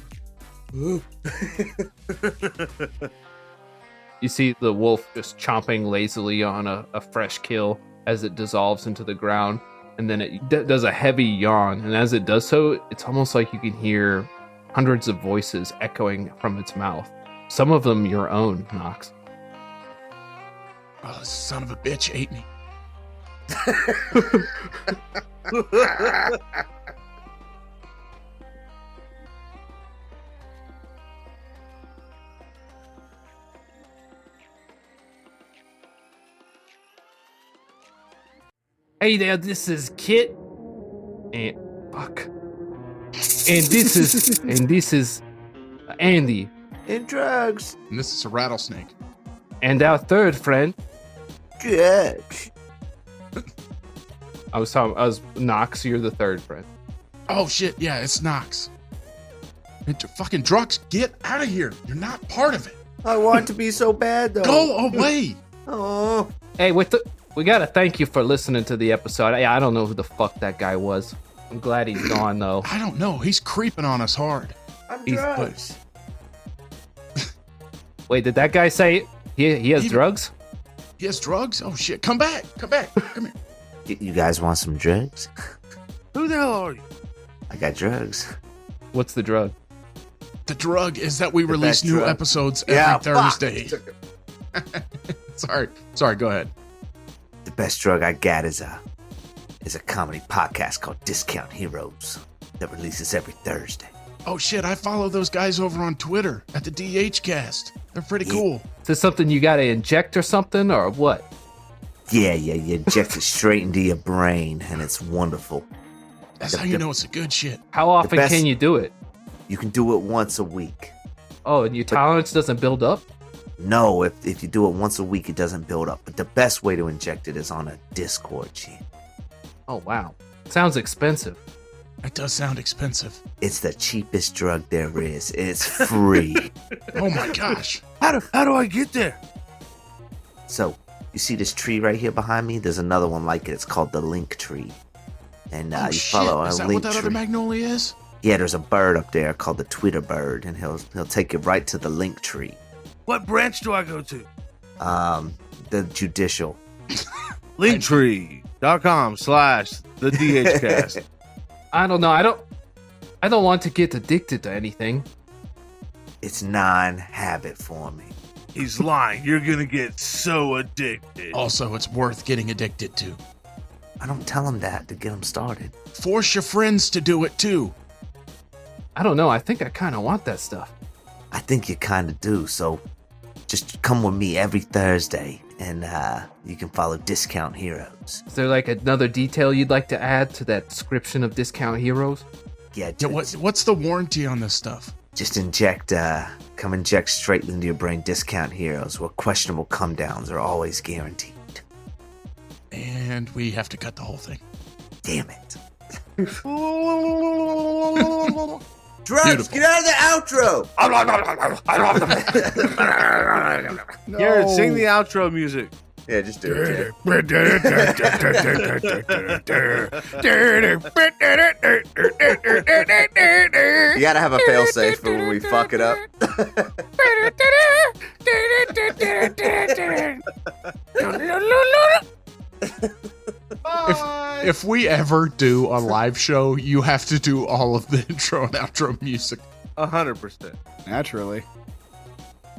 Speaker 2: You see the wolf just chomping lazily on a fresh kill as it dissolves into the ground, and then it does a heavy yawn, and as it does so, it's almost like you can hear hundreds of voices echoing from its mouth. Some of them your own, Knox.
Speaker 1: Oh, this son of a bitch ate me.
Speaker 2: Hey there, this is Kit. And fuck. And this is Andy.
Speaker 5: And drugs.
Speaker 1: And this is a rattlesnake.
Speaker 2: And our third friend,
Speaker 5: Drugs.
Speaker 2: I was Knox, you're the third friend.
Speaker 1: Oh, shit. Yeah, it's Knox. Fucking drugs, get out of here. You're not part of it.
Speaker 5: I want to be so bad though.
Speaker 1: Go away.
Speaker 5: Oh.
Speaker 2: Hey, we gotta thank you for listening to the episode. I don't know who the fuck that guy was. I'm glad he's gone though.
Speaker 1: I don't know. He's creeping on us hard.
Speaker 5: I'm
Speaker 2: He's
Speaker 5: drugs.
Speaker 2: Wait, did that guy say he has drugs?
Speaker 1: He has drugs? Oh, shit. Come back. Come back. Come here.
Speaker 5: You guys want some drugs?
Speaker 4: Who the hell are you?
Speaker 5: I got drugs.
Speaker 2: What's the drug?
Speaker 1: The drug is that we
Speaker 5: The
Speaker 1: release
Speaker 5: best
Speaker 1: new
Speaker 5: drug.
Speaker 1: episodes every
Speaker 5: Yeah,
Speaker 1: Thursday.
Speaker 5: fuck.
Speaker 1: Sorry, go ahead.
Speaker 5: The best drug I got is a comedy podcast called Discount Heroes that releases every Thursday.
Speaker 1: Oh shit, I follow those guys over on Twitter at the DH Cast. They're pretty cool.
Speaker 2: Is this something you gotta inject or something, or what?
Speaker 5: Yeah, you inject it straight into your brain, and it's wonderful.
Speaker 1: That's how you know it's a good shit.
Speaker 2: How often
Speaker 5: best-
Speaker 2: can you do it?
Speaker 5: You can do it once a week.
Speaker 2: Oh, and your tolerance doesn't build up?
Speaker 5: No, if you do it once a week, it doesn't build up. But the best way to inject it is on a Discord channel.
Speaker 2: Oh wow. Sounds expensive.
Speaker 1: That does sound expensive.
Speaker 5: It's the cheapest drug there is. It's free.
Speaker 1: Oh my gosh.
Speaker 4: How do I get there?
Speaker 5: So, you see this tree right here behind me? There's another one like it. It's called the Link Tree. And
Speaker 1: Oh
Speaker 5: you
Speaker 1: shit.
Speaker 5: follow a
Speaker 1: Is that
Speaker 5: link
Speaker 1: what that other
Speaker 5: tree.
Speaker 1: magnolia is?
Speaker 5: Yeah, there's a bird up there called the Twitter bird, and he'll take you right to the Link Tree.
Speaker 4: What branch do I go to?
Speaker 5: The judicial.
Speaker 4: Linktree.com/the DHcast.
Speaker 2: I don't know. I don't want to get addicted to anything.
Speaker 5: It's non-habit forming.
Speaker 4: He's lying. You're gonna get so addicted.
Speaker 1: Also, it's worth getting addicted to.
Speaker 5: I don't tell him that to get him started.
Speaker 1: Force your friends to do it too.
Speaker 2: I don't know. I think I kind of want that stuff.
Speaker 5: I think you kind of do, so just come with me every Thursday, and you can follow Discount Heroes.
Speaker 2: Is there like another detail you'd like to add to that description of Discount Heroes?
Speaker 5: Yeah,
Speaker 1: Yeah, what's the warranty on this stuff?
Speaker 5: just come inject straight into your brain Discount Heroes, where questionable come downs are always guaranteed.
Speaker 1: And we have to cut the whole thing.
Speaker 5: Damn it.
Speaker 1: Drugs,
Speaker 5: Drugs, get out of the outro!
Speaker 4: Garrett, sing the outro music.
Speaker 5: Yeah, just do it. You gotta have a failsafe for when we fuck it up.
Speaker 1: If we ever do a live show, you have to do all of the intro and outro music.
Speaker 4: 100%.
Speaker 3: Naturally.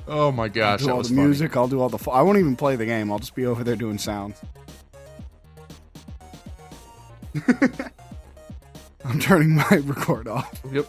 Speaker 1: Oh my gosh,
Speaker 3: I'll do
Speaker 1: that
Speaker 3: all
Speaker 1: was
Speaker 3: the
Speaker 1: funny.
Speaker 3: music. I'll do all the. I won't even play the game. I'll just be over there doing sounds. I'm turning my record off.
Speaker 2: Yep.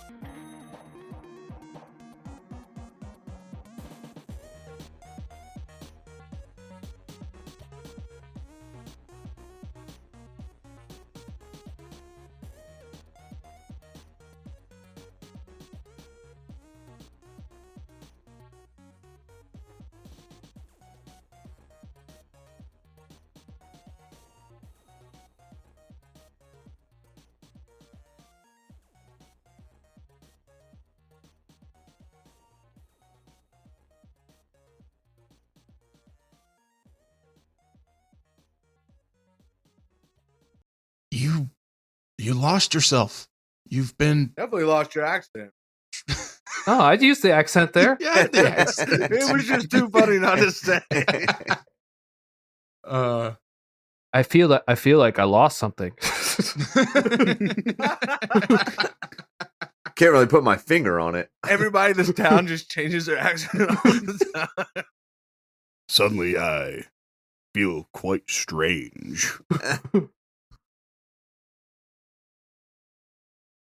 Speaker 1: You lost yourself. You've been
Speaker 4: Definitely lost your accent.
Speaker 2: Oh, I'd use the accent there.
Speaker 1: yeah, the accent.
Speaker 4: It was just too funny not to say.
Speaker 2: I feel like I lost something.
Speaker 5: Can't really put my finger on it.
Speaker 4: Everybody in this town just changes their accent all the time.
Speaker 7: Suddenly I feel quite strange.